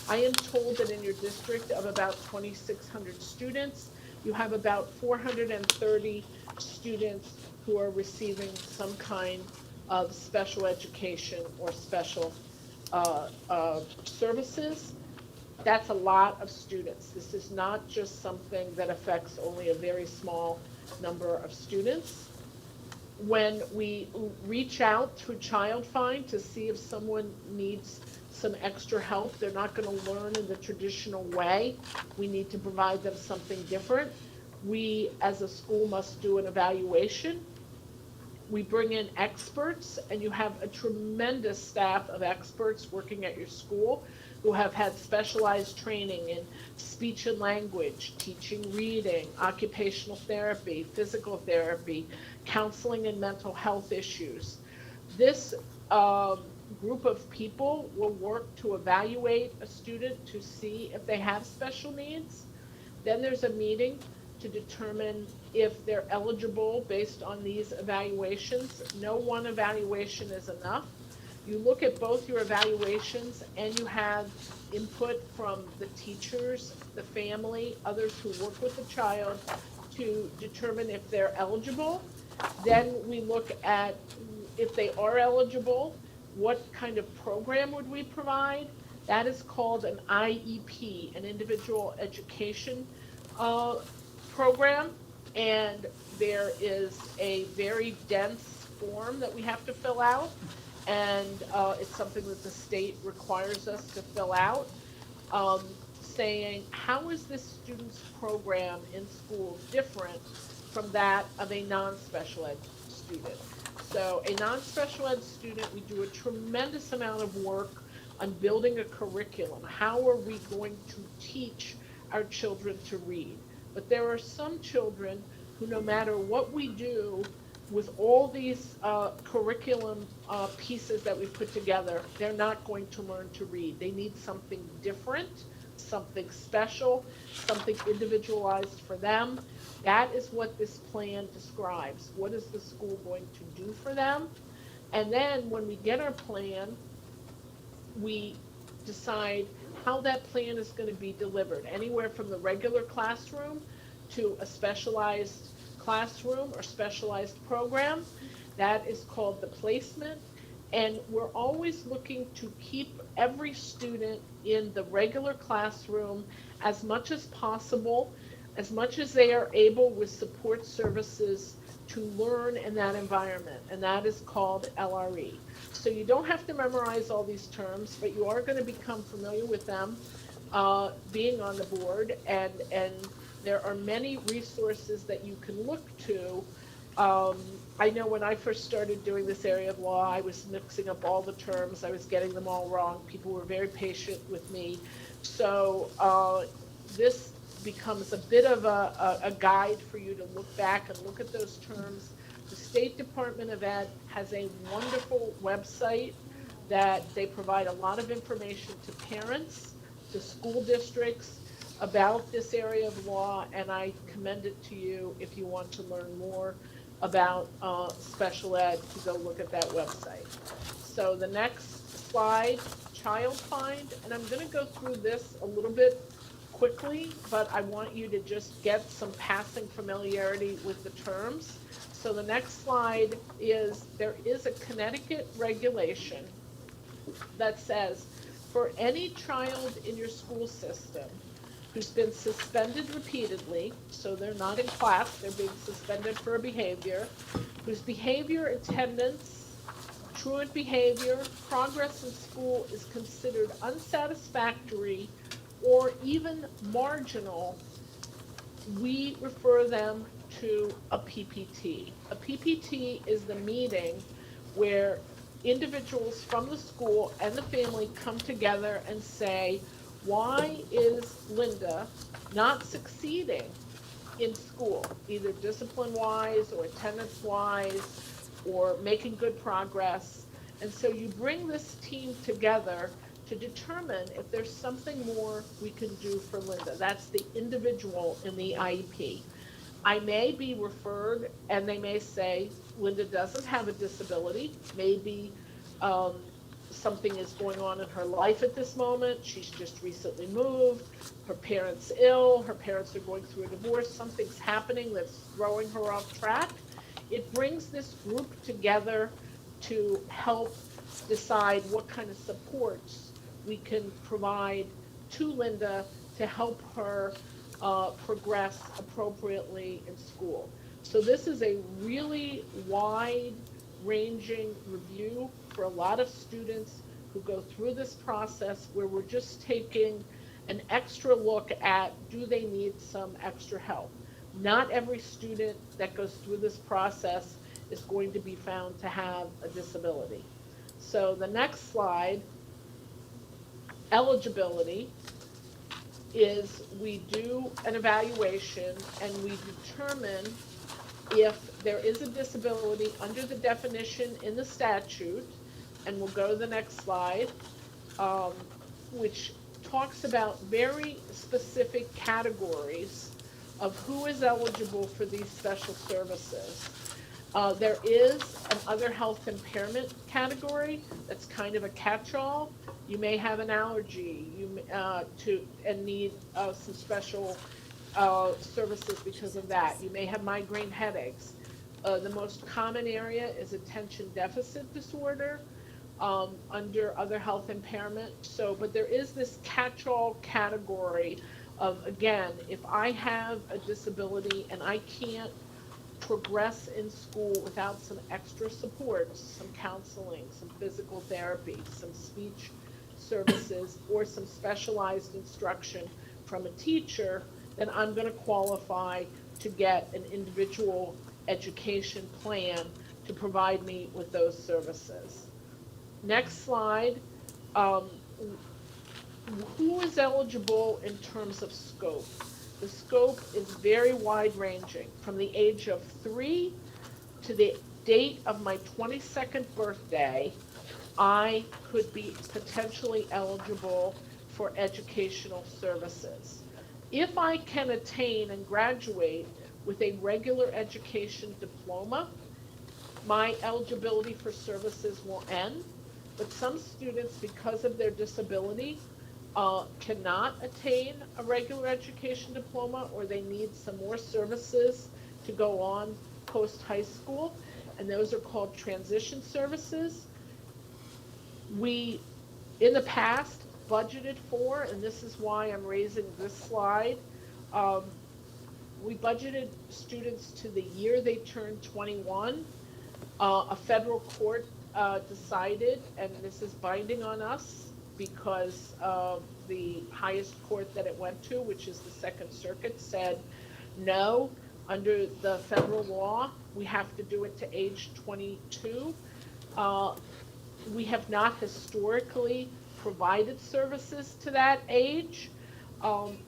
I am told that in your district of about 2,600 students, you have about 430 students who are receiving some kind of special education or special services. That's a lot of students. This is not just something that affects only a very small number of students. When we reach out through Child Find to see if someone needs some extra help, they're not going to learn in the traditional way. We need to provide them something different. We, as a school, must do an evaluation. We bring in experts, and you have a tremendous staff of experts working at your school who have had specialized training in speech and language, teaching reading, occupational therapy, physical therapy, counseling and mental health issues. This group of people will work to evaluate a student to see if they have special needs. Then there's a meeting to determine if they're eligible based on these evaluations. No one evaluation is enough. You look at both your evaluations and you have input from the teachers, the family, others who work with the child to determine if they're eligible. Then we look at if they are eligible, what kind of program would we provide? That is called an IEP, an individual education program, and there is a very dense form that we have to fill out, and it's something that the state requires us to fill out, saying how is this student's program in school different from that of a non-special ed student. So a non-special ed student, we do a tremendous amount of work on building a curriculum. How are we going to teach our children to read? But there are some children who, no matter what we do with all these curriculum pieces that we put together, they're not going to learn to read. They need something different, something special, something individualized for them. That is what this plan describes. What is the school going to do for them? And then when we get our plan, we decide how that plan is going to be delivered, anywhere from the regular classroom to a specialized classroom or specialized program. That is called the placement. And we're always looking to keep every student in the regular classroom as much as possible, as much as they are able with support services to learn in that environment, and that is called LRE. So you don't have to memorize all these terms, but you are going to become familiar with them being on the board, and there are many resources that you can look to. I know when I first started doing this area of law, I was mixing up all the terms. I was getting them all wrong. People were very patient with me. So this becomes a bit of a guide for you to look back and look at those terms. The State Department of Ed has a wonderful website that they provide a lot of information to parents, to school districts about this area of law, and I commend it to you if you want to learn more about special ed, to go look at that website. So the next slide, Child Find, and I'm going to go through this a little bit quickly, but I want you to just get some passing familiarity with the terms. So the next slide is, there is a Connecticut regulation that says for any child in your school system who's been suspended repeatedly, so they're not in class, they're being suspended for a behavior, whose behavior, attendance, truant behavior, progress in school is considered unsatisfactory or even marginal, we refer them to a PPT. A PPT is the meeting where individuals from the school and the family come together and say, why is Linda not succeeding in school, either discipline-wise or attendance-wise, or making good progress? And so you bring this team together to determine if there's something more we can do for Linda. That's the individual in the IEP. I may be referred, and they may say, Linda doesn't have a disability. Maybe something is going on in her life at this moment. She's just recently moved. Her parents ill. Her parents are going through a divorce. Something's happening that's throwing her off track. It brings this group together to help decide what kind of supports we can provide to Linda to help her progress appropriately in school. So this is a really wide-ranging review for a lot of students who go through this process where we're just taking an extra look at, do they need some extra help? Not every student that goes through this process is going to be found to have a disability. So the next slide, eligibility, is we do an evaluation and we determine if there is a disability under the definition in the statute, and we'll go to the next slide, which talks about very specific categories of who is eligible for these special services. There is an other health impairment category that's kind of a catch-all. You may have an allergy and need some special services because of that. You may have migraine headaches. The most common area is attention deficit disorder under other health impairment. But there is this catch-all category of, again, if I have a disability and I can't progress in school without some extra supports, some counseling, some physical therapy, some speech services, or some specialized instruction from a teacher, then I'm going to qualify to get an individual education plan to provide me with those services. Next slide. Who is eligible in terms of scope? The scope is very wide-ranging, from the age of 3 to the date of my 22nd birthday. I could be potentially eligible for educational services. If I can attain and graduate with a regular education diploma, my eligibility for services will end. But some students, because of their disability, cannot attain a regular education diploma, or they need some more services to go on post-high school, and those are called transition services. We, in the past, budgeted for, and this is why I'm raising this slide, we budgeted students to the year they turned 21. A federal court decided, and this is binding on us because the highest court that it went to, which is the Second Circuit, said no, under the federal law, we have to do it to age 22. We have not historically provided services to that age.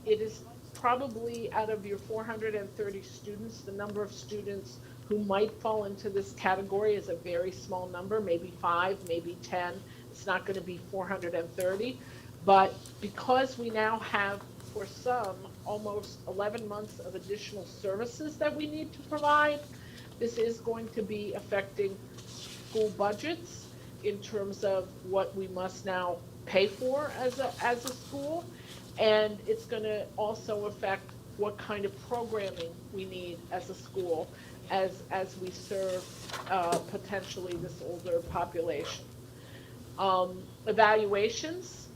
It is probably, out of your 430 students, the number of students who might fall into this category is a very small number, maybe 5, maybe 10. It's not going to be 430. But because we now have, for some, almost 11 months of additional services that we need to provide, this is going to be affecting school budgets in terms of what we must now pay for as a school. And it's going to also affect what kind of programming we need as a school as we serve potentially this older population. Evaluations.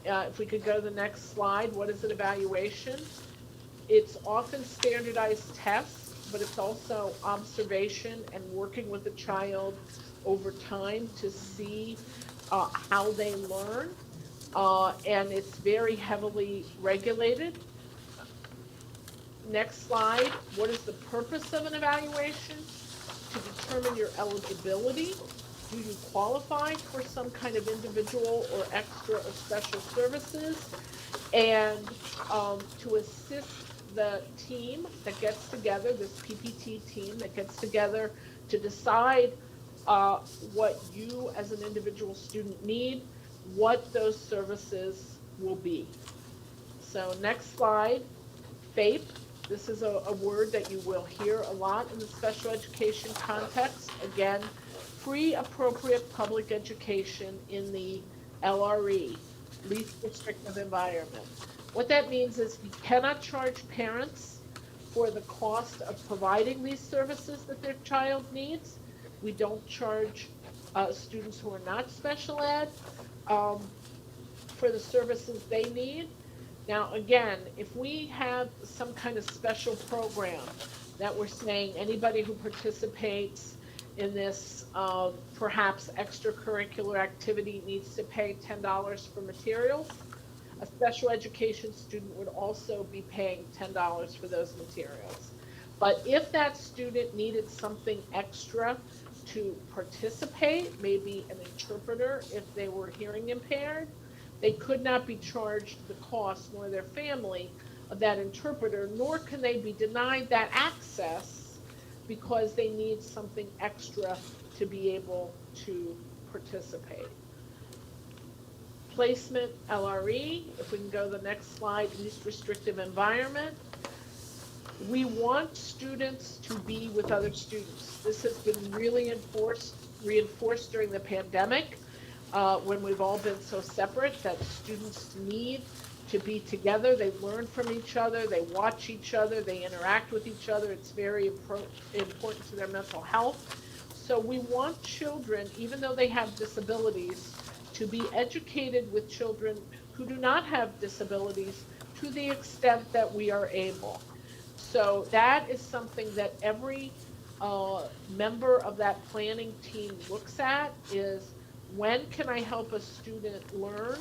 If we could go to the next slide, what is an evaluation? It's often standardized tests, but it's also observation and working with the child over time to see how they learn, and it's very heavily regulated. Next slide. What is the purpose of an evaluation? To determine your eligibility. Do you qualify for some kind of individual or extra or special services? And to assist the team that gets together, this PPT team that gets together to decide what you as an individual student need, what those services will be. So next slide, FAPE. This is a word that you will hear a lot in the special education context. Again, free appropriate public education in the LRE, least restrictive environment. What that means is we cannot charge parents for the cost of providing these services that their child needs. We don't charge students who are not special ed for the services they need. Now, again, if we have some kind of special program that we're saying anybody who participates in this perhaps extracurricular activity needs to pay $10 for materials. A special education student would also be paying $10 for those materials. But if that student needed something extra to participate, maybe an interpreter if they were hearing impaired, they could not be charged the cost, nor their family, of that interpreter, nor can they be denied that access because they need something extra to be able to participate. Placement LRE, if we can go to the next slide, least restrictive environment. We want students to be with other students. This has been really reinforced during the pandemic when we've all been so separate, that students need to be together. They learn from each other, they watch each other, they interact with each other. It's very important to their mental health. So we want children, even though they have disabilities, to be educated with children who do not have disabilities to the extent that we are able. So that is something that every member of that planning team looks at, is when can I help a student learn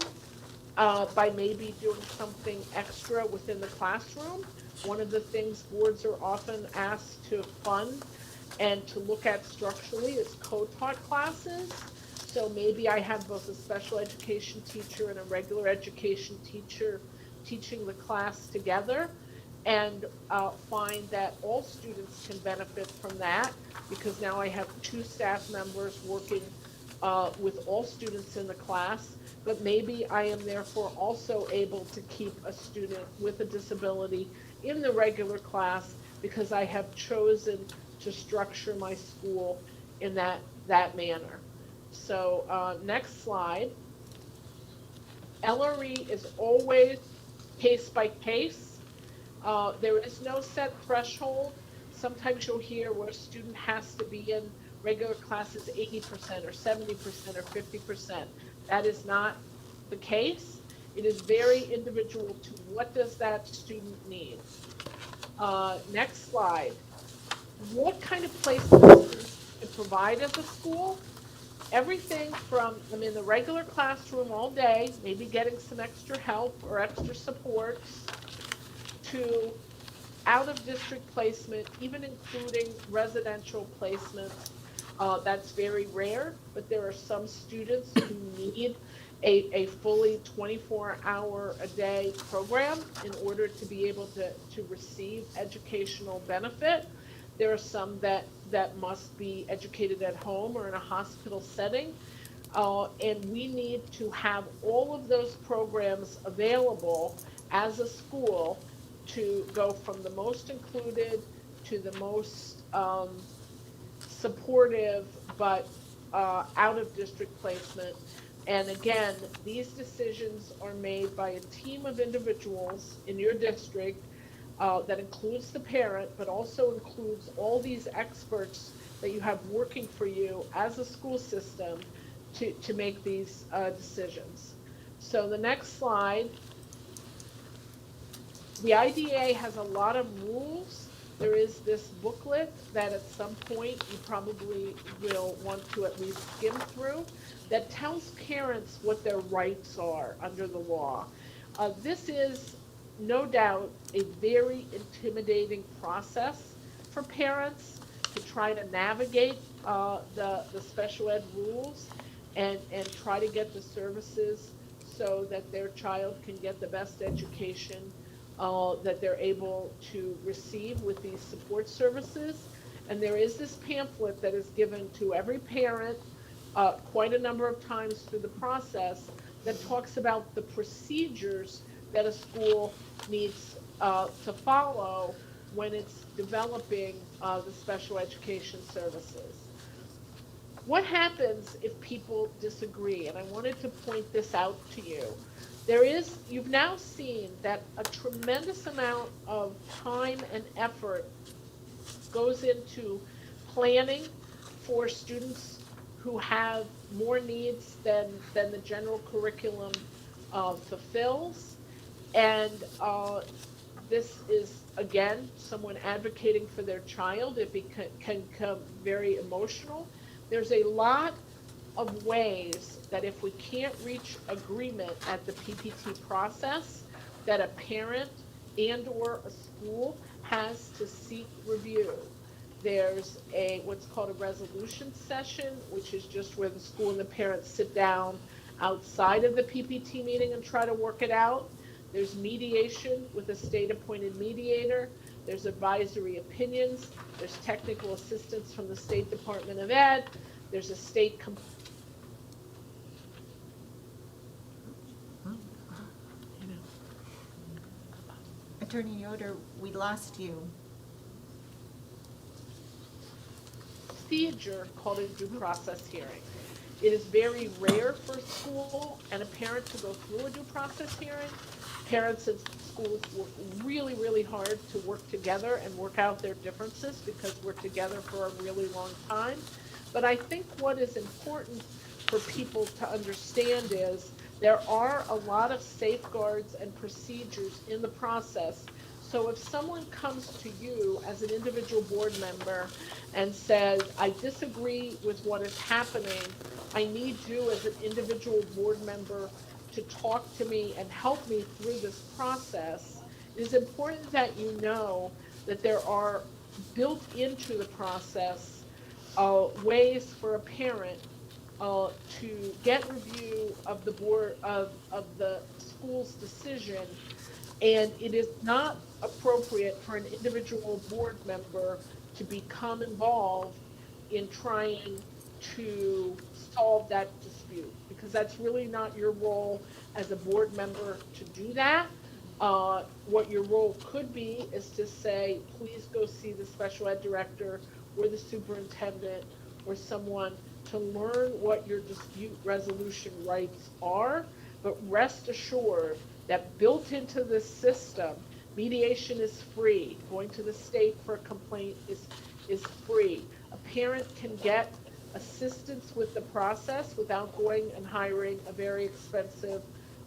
by maybe doing something extra within the classroom. One of the things boards are often asked to fund and to look at structurally is co-taught classes. So maybe I have both a special education teacher and a regular education teacher teaching the class together, and find that all students can benefit from that, because now I have 2 staff members working with all students in the class, but maybe I am therefore also able to keep a student with a disability in the regular class because I have chosen to structure my school in that manner. So next slide. LRE is always case by case. There is no set threshold. Sometimes you'll hear where a student has to be in regular classes 80% or 70% or 50%. That is not the case. It is very individual to what does that student need. Next slide. What kind of placements to provide as a school? Everything from I'm in the regular classroom all day, maybe getting some extra help or extra supports, to out-of-district placement, even including residential placements. That's very rare, but there are some students who need a fully 24-hour-a-day program in order to be able to receive educational benefit. There are some that must be educated at home or in a hospital setting. And we need to have all of those programs available as a school to go from the most included to the most supportive, but out-of-district placement. And again, these decisions are made by a team of individuals in your district that includes the parent, but also includes all these experts that you have working for you as a school system to make these decisions. So the next slide. The IDA has a lot of rules. There is this booklet that at some point you probably will want to at least skim through that tells parents what their rights are under the law. This is no doubt a very intimidating process for parents to try to navigate the special ed rules and try to get the services so that their child can get the best education that they're able to receive with these support services. And there is this pamphlet that is given to every parent quite a number of times through the process that talks about the procedures that a school needs to follow when it's developing the special education services. What happens if people disagree? And I wanted to point this out to you. You've now seen that a tremendous amount of time and effort goes into planning for students who have more needs than the general curriculum fulfills. And this is again, someone advocating for their child, it can become very emotional. There's a lot of ways that if we can't reach agreement at the PPT process, that a parent and/or a school has to seek review. There's what's called a resolution session, which is just where the school and the parents sit down outside of the PPT meeting and try to work it out. There's mediation with a state-appointed mediator. There's advisory opinions. There's technical assistance from the State Department of Ed. There's a state Attorney Yoder, we lost you. procedure called a due process hearing. It is very rare for a school and a parent to go through a due process hearing. Parents and schools work really, really hard to work together and work out their differences because we're together for a really long time. But I think what is important for people to understand is there are a lot of safeguards and procedures in the process. So if someone comes to you as an individual board member and says, I disagree with what is happening, I need you as an individual board member to talk to me and help me through this process, it is important that you know that there are built into the process ways for a parent to get review of the board of the school's decision, and it is not appropriate for an individual board member to become involved in trying to solve that dispute, because that's really not your role as a board member to do that. What your role could be is to say, please go see the special ed director or the superintendent or someone to learn what your dispute resolution rights are, but rest assured that built into this system, mediation is free. Going to the state for a complaint is free. A parent can get assistance with the process without going and hiring a very expensive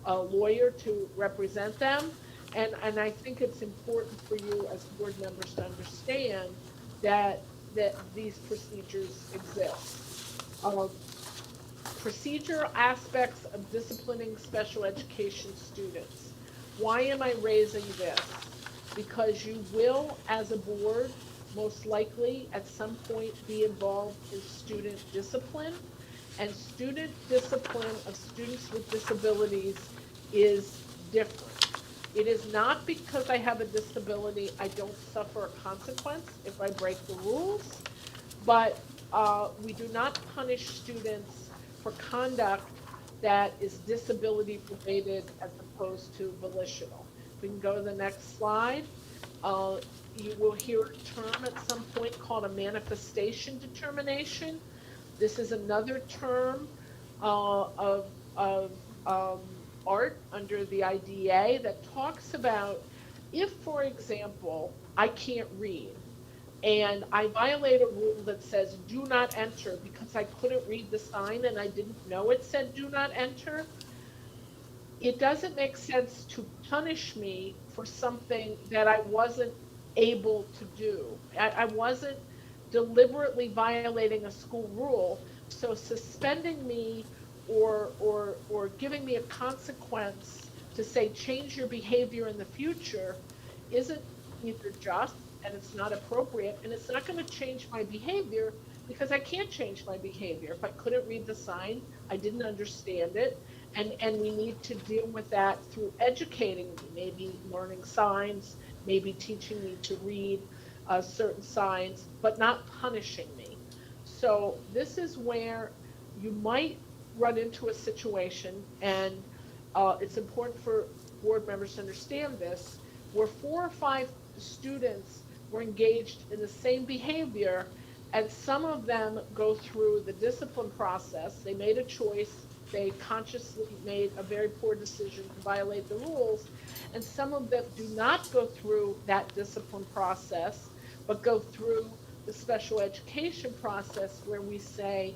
lawyer to represent them. And I think it's important for you as board members to understand that these procedures exist. Procedural aspects of disciplining special education students. Why am I raising this? Because you will, as a board, most likely at some point be involved in student discipline, and student discipline of students with disabilities is different. It is not because I have a disability I don't suffer a consequence if I break the rules, but we do not punish students for conduct that is disability related as opposed to volitional. If we can go to the next slide. You will hear a term at some point called a manifestation determination. This is another term of art under the IDEA that talks about if, for example, I can't read and I violate a rule that says do not enter because I couldn't read the sign and I didn't know it said do not enter, it doesn't make sense to punish me for something that I wasn't able to do. I wasn't deliberately violating a school rule, so suspending me or giving me a consequence to say change your behavior in the future isn't either just, and it's not appropriate, and it's not going to change my behavior because I can't change my behavior. If I couldn't read the sign, I didn't understand it, and we need to deal with that through educating me, maybe learning signs, maybe teaching me to read certain signs, but not punishing me. So this is where you might run into a situation, and it's important for board members to understand this, where 4 or 5 students were engaged in the same behavior, and some of them go through the discipline process. They made a choice, they consciously made a very poor decision to violate the rules, and some of them do not go through that discipline process, but go through the special education process where we say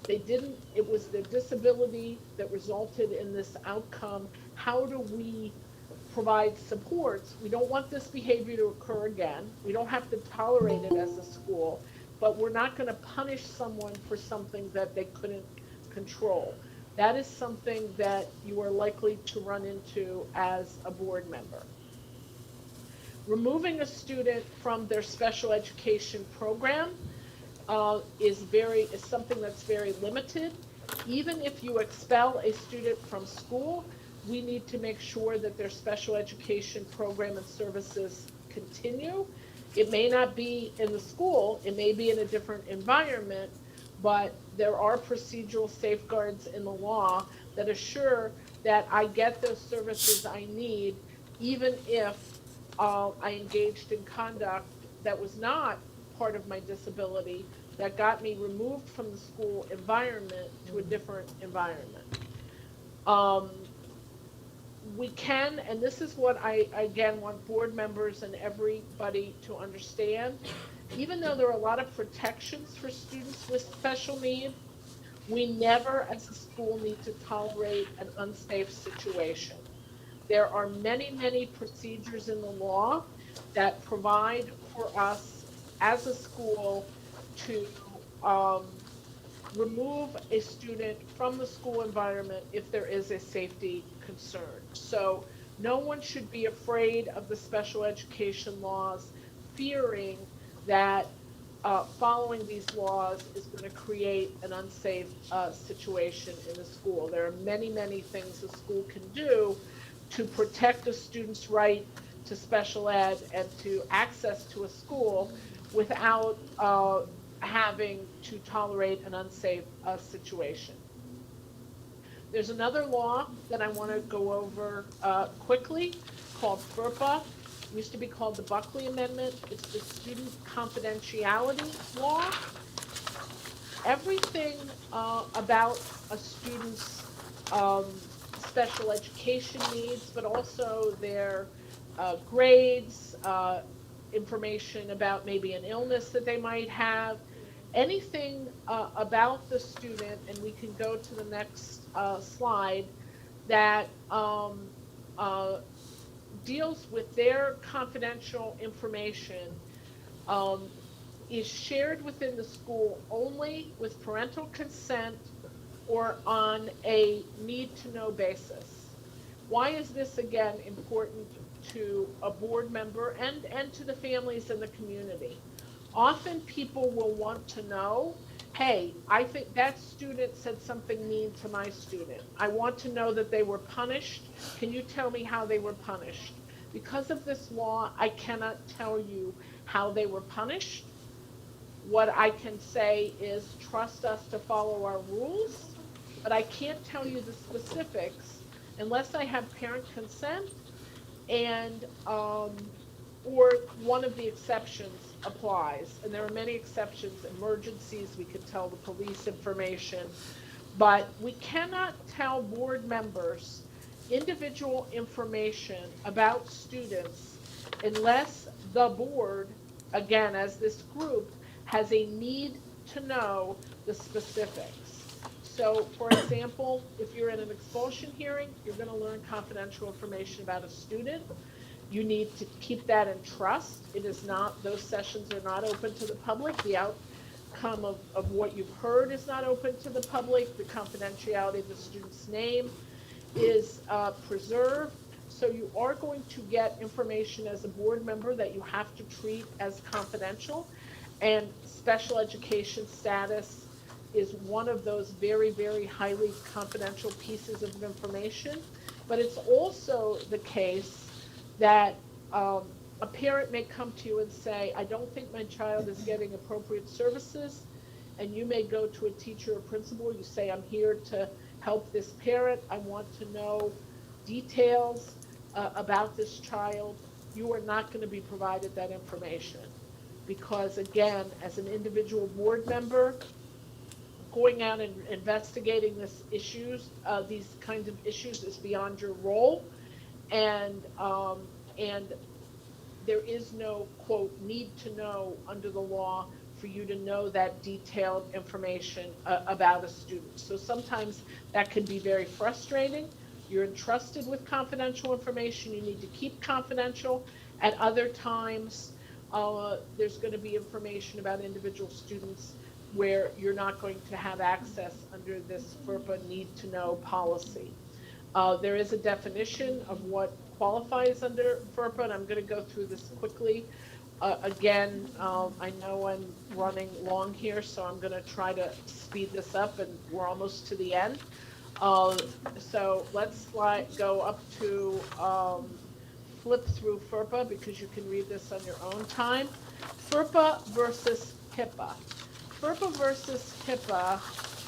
it was their disability that resulted in this outcome. How do we provide supports. We don't want this behavior to occur again. We don't have to tolerate it as a school, but we're not going to punish someone for something that they couldn't control. That is something that you are likely to run into as a board member. Removing a student from their special education program is something that's very limited. Even if you expel a student from school, we need to make sure that their special education program and services continue. It may not be in the school, it may be in a different environment, but there are procedural safeguards in the law that assure that I get those services I need, even if I engaged in conduct that was not part of my disability, that got me removed from the school environment to a different environment. We can, and this is what I again want board members and everybody to understand, even though there are a lot of protections for students with special needs, we never as a school need to tolerate an unsafe situation. There are many, many procedures in the law that provide for us as a school to remove a student from the school environment if there is a safety concern. So no one should be afraid of the special education laws, fearing that following these laws is going to create an unsafe situation in the school. There are many, many things a school can do to protect a student's right to special ed and to access to a school without having to tolerate an unsafe situation. There's another law that I want to go over quickly called FERPA. It used to be called the Buckley Amendment. It's the Student Confidentiality Law. Everything about a student's special education needs, but also their grades, information about maybe an illness that they might have, anything about the student, and we can go to the next slide, that deals with their confidential information is shared within the school only with parental consent or on a need-to-know basis. Why is this, again, important to a board member and to the families in the community? Often people will want to know, hey, I think that student said something mean to my student. I want to know that they were punished. Can you tell me how they were punished? Because of this law, I cannot tell you how they were punished. What I can say is trust us to follow our rules, but I can't tell you the specifics unless I have parent consent and or one of the exceptions applies. And there are many exceptions. Emergencies, we could tell the police information, but we cannot tell board members individual information about students unless the board, again, as this group, has a need to know the specifics. So, for example, if you're in an expulsion hearing, you're going to learn confidential information about a student. You need to keep that in trust. It is not, those sessions are not open to the public. The outcome of what you've heard is not open to the public. The confidentiality of the student's name is preserved. So you are going to get information as a board member that you have to treat as confidential. And special education status is one of those very, very highly confidential pieces of information. But it's also the case that a parent may come to you and say, I don't think my child is getting appropriate services, and you may go to a teacher or principal, you say, I'm here to help this parent, I want to know details about this child. You are not going to be provided that information because, again, as an individual board member, going out and investigating these kinds of issues is beyond your role. And there is no, quote, need to know under the law for you to know that detailed information about a student. So sometimes that can be very frustrating You're entrusted with confidential information, you need to keep confidential. At other times, there's going to be information about individual students where you're not going to have access under this FERPA need-to-know policy. There is a definition of what qualifies under FERPA, and I'm going to go through this quickly. Again, I know I'm running long here, so I'm going to try to speed this up, and we're almost to the end. So let's go up to flip through FERPA, because you can read this on your own time. FERPA versus HIPAA. FERPA versus HIPAA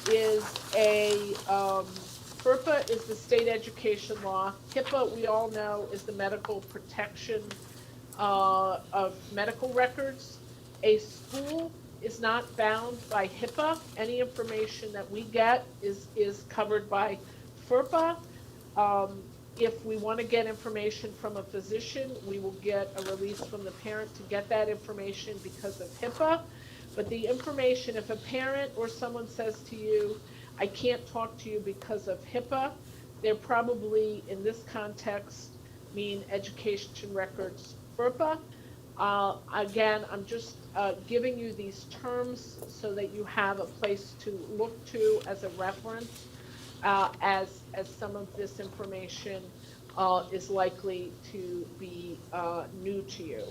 is FERPA is the state education law. HIPAA, we all know, is the medical protection of medical records. A school is not bound by HIPAA. Any information that we get is covered by FERPA. If we want to get information from a physician, we will get a release from the parent to get that information because of HIPAA. But the information, if a parent or someone says to you, I can't talk to you because of HIPAA, they're probably, in this context, mean education records FERPA. Again, I'm just giving you these terms so that you have a place to look to as a reference as some of this information is likely to be new to you.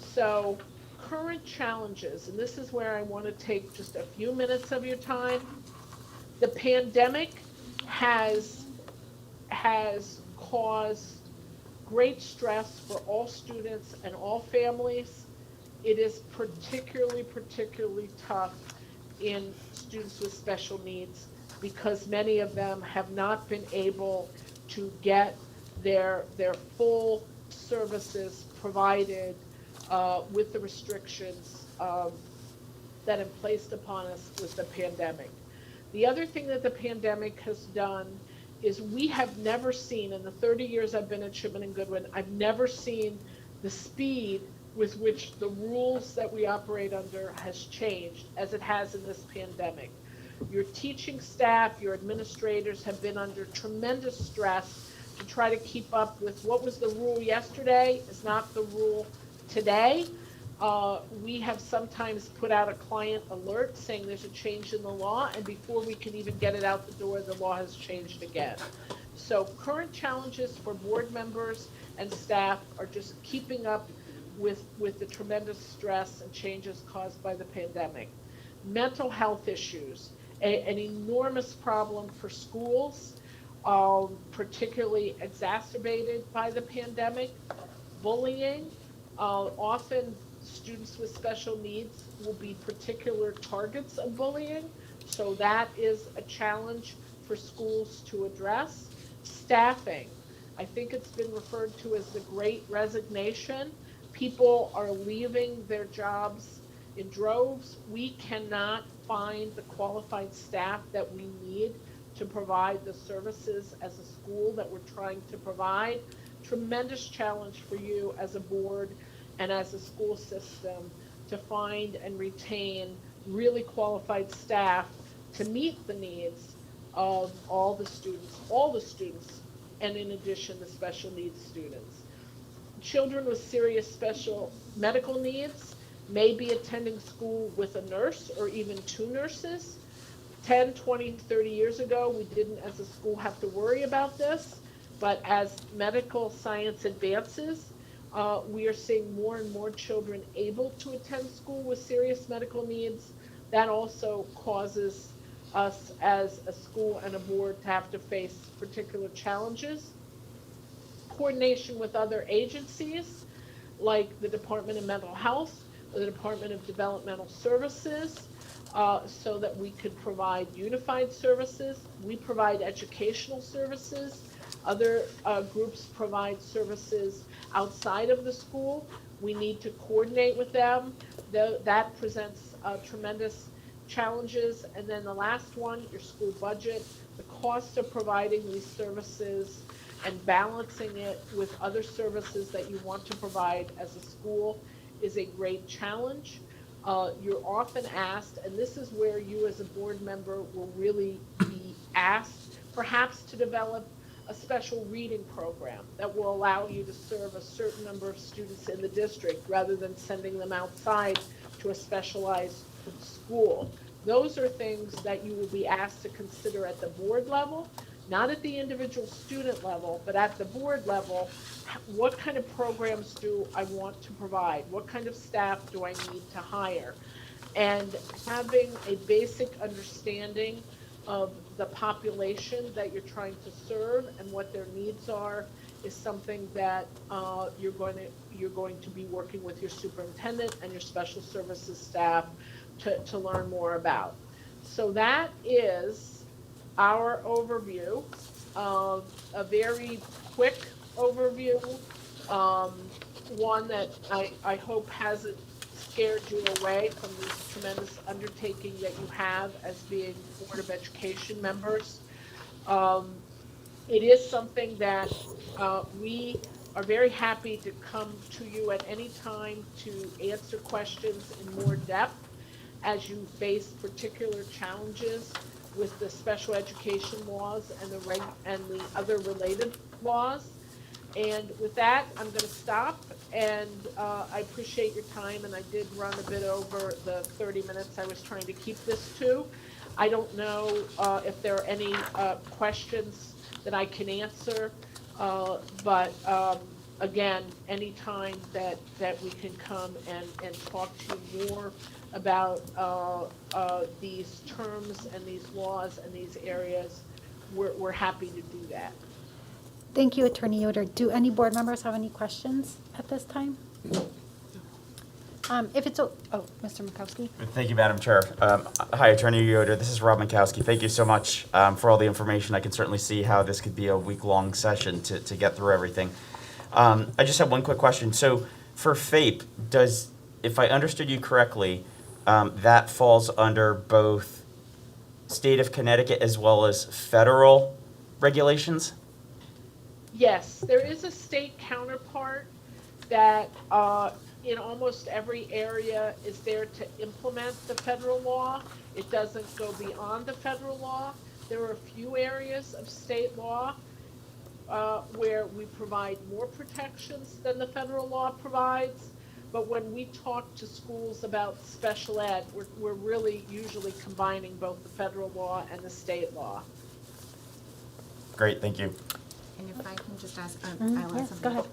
So current challenges, and this is where I want to take just a few minutes of your time. The pandemic has caused great stress for all students and all families. It is particularly tough in students with special needs because many of them have not been able to get their full services provided with the restrictions that have placed upon us with the pandemic. The other thing that the pandemic has done is we have never seen, in the 30 years I've been at Shipman and Goodwin, I've never seen the speed with which the rules that we operate under has changed as it has in this pandemic. Your teaching staff, your administrators have been under tremendous stress to try to keep up with what was the rule yesterday is not the rule today. We have sometimes put out a client alert saying there's a change in the law, and before we can even get it out the door, the law has changed again. So current challenges for board members and staff are just keeping up with the tremendous stress and changes caused by the pandemic. Mental health issues, an enormous problem for schools, particularly exacerbated by the pandemic. Bullying, often students with special needs will be particular targets of bullying, so that is a challenge for schools to address. Staffing, I think it's been referred to as the Great Resignation. People are leaving their jobs in droves. We cannot find the qualified staff that we need to provide the services as a school that we're trying to provide. Tremendous challenge for you as a board and as a school system to find and retain really qualified staff to meet the needs of all the students, and in addition, the special needs students. Children with serious special medical needs may be attending school with a nurse or even two nurses. 10, 20, 30 years ago, we didn't as a school have to worry about this, but as medical science advances, we are seeing more and more children able to attend school with serious medical needs. That also causes us as a school and a board to have to face particular challenges. Coordination with other agencies like the Department of Mental Health or the Department of Developmental Services, so that we could provide unified services. We provide educational services. Other groups provide services outside of the school. We need to coordinate with them. That presents tremendous challenges. And then the last one, your school budget, the cost of providing these services and balancing it with other services that you want to provide as a school is a great challenge. You're often asked, and this is where you as a board member will really be asked, perhaps to develop a special reading program that will allow you to serve a certain number of students in the district rather than sending them outside to a specialized school. Those are things that you will be asked to consider at the board level, not at the individual student level, but at the board level. What kind of programs do I want to provide? What kind of staff do I need to hire? And having a basic understanding of the population that you're trying to serve and what their needs are is something that you're going to be working with your superintendent and your special services staff to learn more about. So that is our overview, a very quick overview, one that I hope hasn't scared you away from this tremendous undertaking that you have as being Board of Education members. It is something that we are very happy to come to you at any time to answer questions in more depth as you face particular challenges with the special education laws and the other related laws. And with that, I'm going to stop, and I appreciate your time, and I did run a bit over the 30 minutes I was trying to keep this to. I don't know if there are any questions that I can answer, but again, any time that we can come and talk to you more about these terms and these laws and these areas, we're happy to do that. Thank you, Attorney Yoder. Do any board members have any questions at this time? If it's, Mr. Makowski? Thank you, Madam Chair. Hi, Attorney Yoder. This is Rob Minkowski. Thank you so much for all the information. I can certainly see how this could be a week-long session to get through everything. I just have one quick question. So for FAPE, if I understood you correctly, that falls under both state of Connecticut as well as federal regulations? Yes, there is a state counterpart that in almost every area is there to implement the federal law. It doesn't go beyond the federal law. There are a few areas of state law where we provide more protections than the federal law provides. But when we talk to schools about special ed, we're really usually combining both the federal law and the state law. Great, thank you. And if I can just ask, I'll ask Yes, something. go ahead.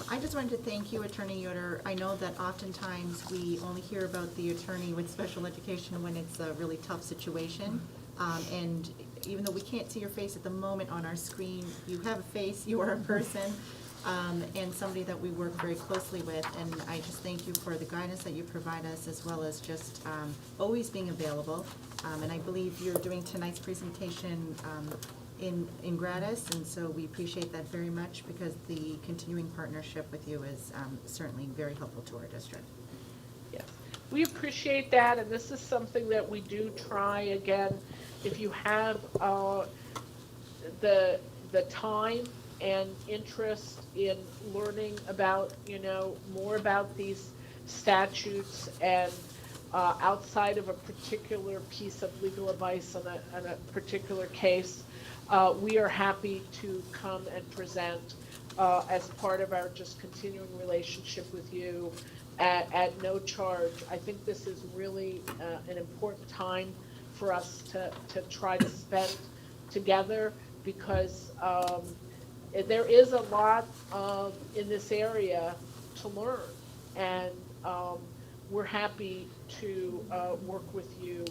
I just wanted to thank you, Attorney Yoder. I know that oftentimes we only hear about the attorney with special education when it's a really tough situation. And even though we can't see your face at the moment on our screen, you have a face, you are a person, and somebody that we work very closely with. And I just thank you for the guidance that you provide us, as well as just always being available. And I believe you're doing tonight's presentation in gratis, and so we appreciate that very much, because the continuing partnership with you is certainly very helpful to our district. Yes, we appreciate that, and this is something that we do try. Again, if you have the time and interest in learning about, more about these statutes and outside of a particular piece of legal advice on a particular case, we are happy to come and present as part of our just continuing relationship with you at no charge. I think this is really an important time for us to try to spend together, because there is a lot in this area to learn, and we're happy to work with you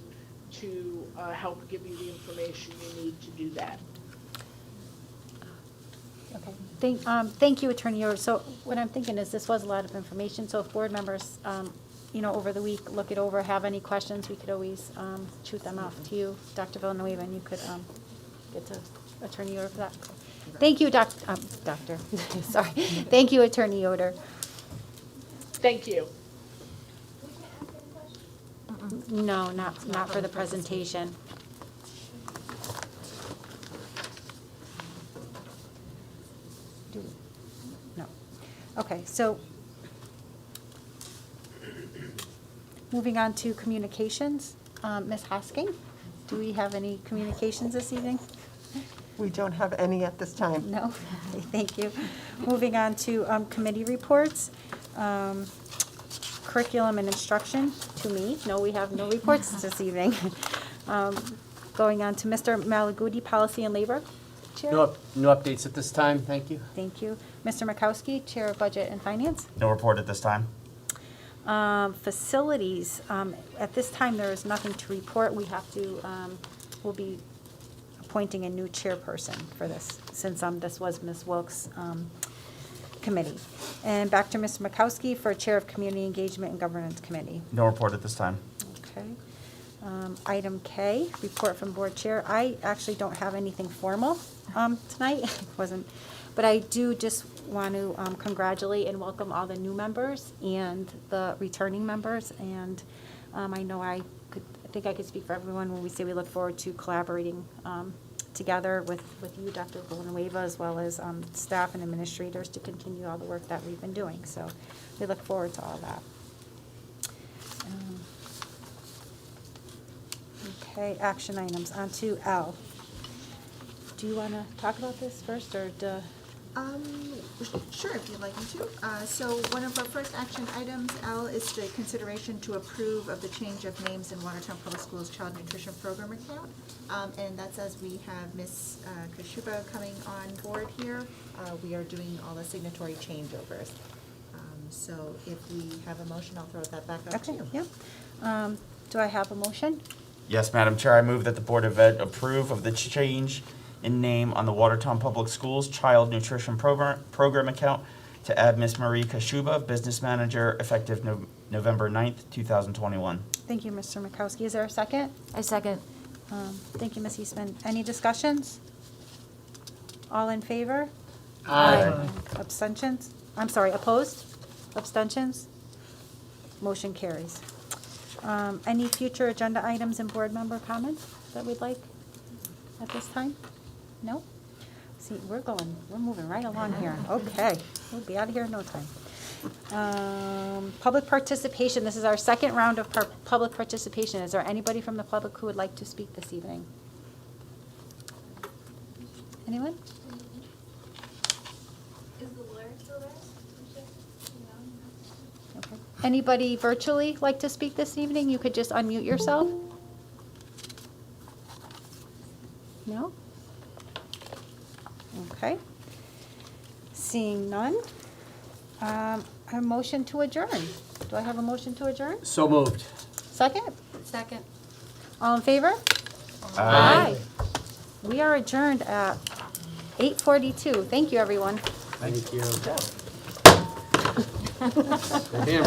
to help give you the information you need to do that. Okay. Thank you, Attorney Yoder. So what I'm thinking is this was a lot of information, so if board members, over the week, look it over, have any questions, we could always shoot them off to you, Dr. Villanueva, and you could get to Attorney Yoder for that. Thank you, Doctor. Sorry. Thank you, Attorney Yoder. Thank you. No, not for the presentation. No. Okay, so moving on to communications. Ms. Hosking, do we have any communications this evening? We don't have any at this time. No? Okay, thank you. Moving on to committee reports. Curriculum and instruction, to me. No, we have no reports this evening. Going on to Mr. Malaguti, Policy and Labor Chair. No updates at this time, thank you. Thank you. Mr. Makowski, Chair of Budget and Finance. No report at this time. Facilities, at this time, there is nothing to report. We have to, we'll be appointing a new chairperson for this, since this was Ms. Wilkes' committee. And back to Mr. Makowski for Chair of Community Engagement and Governance Committee. No report at this time. Okay. Item K, report from board chair. I actually don't have anything formal tonight. But I do just want to congratulate and welcome all the new members and the returning members. And I know I think I could speak for everyone when we say we look forward to collaborating together with you, Dr. Villanueva, as well as staff and administrators to continue all the work that we've been doing. So we look forward to all that. Okay, action items. On to L. Do you want to talk about this first, or Sure, if you'd like me to. So one of our first action items, L, is the consideration to approve of the change of names in Watertown Public Schools Child Nutrition Program account. And that's as we have Ms. Kashuba coming on board here. We are doing all the signatory changeovers. So if we have a motion, I'll throw that back up to Okay, you. yeah. Do I have a motion? Yes, Madam Chair, I move that the Board of Ed approve of the change in name on the Watertown Public Schools Child Nutrition Program account to add Ms. Marie Kashuba, Business Manager, effective November 9th, 2021. Thank you, Mr. Makowski. Is there a second? I second. Thank you, Ms. Eastman. Any discussions? All in favor? Aye. Abstentions? I'm sorry, opposed? Abstentions? Motion carries. Any future agenda items and board member comments that we'd like at this time? No? See, we're moving right along here. Okay, we'll be out of here in no time. Public participation, this is our second round of public participation. Is there anybody from the public who would like to speak this evening? Anyone? Is the lawyer still there? Okay. Anybody virtually like to speak this evening? You could just unmute yourself. No? Okay. Seeing none, a motion to adjourn. Do I have a motion to adjourn? So moved. Second? Second. All in favor? Aye. We are adjourned at 8:42. Thank you, everyone. Thank you. Damn.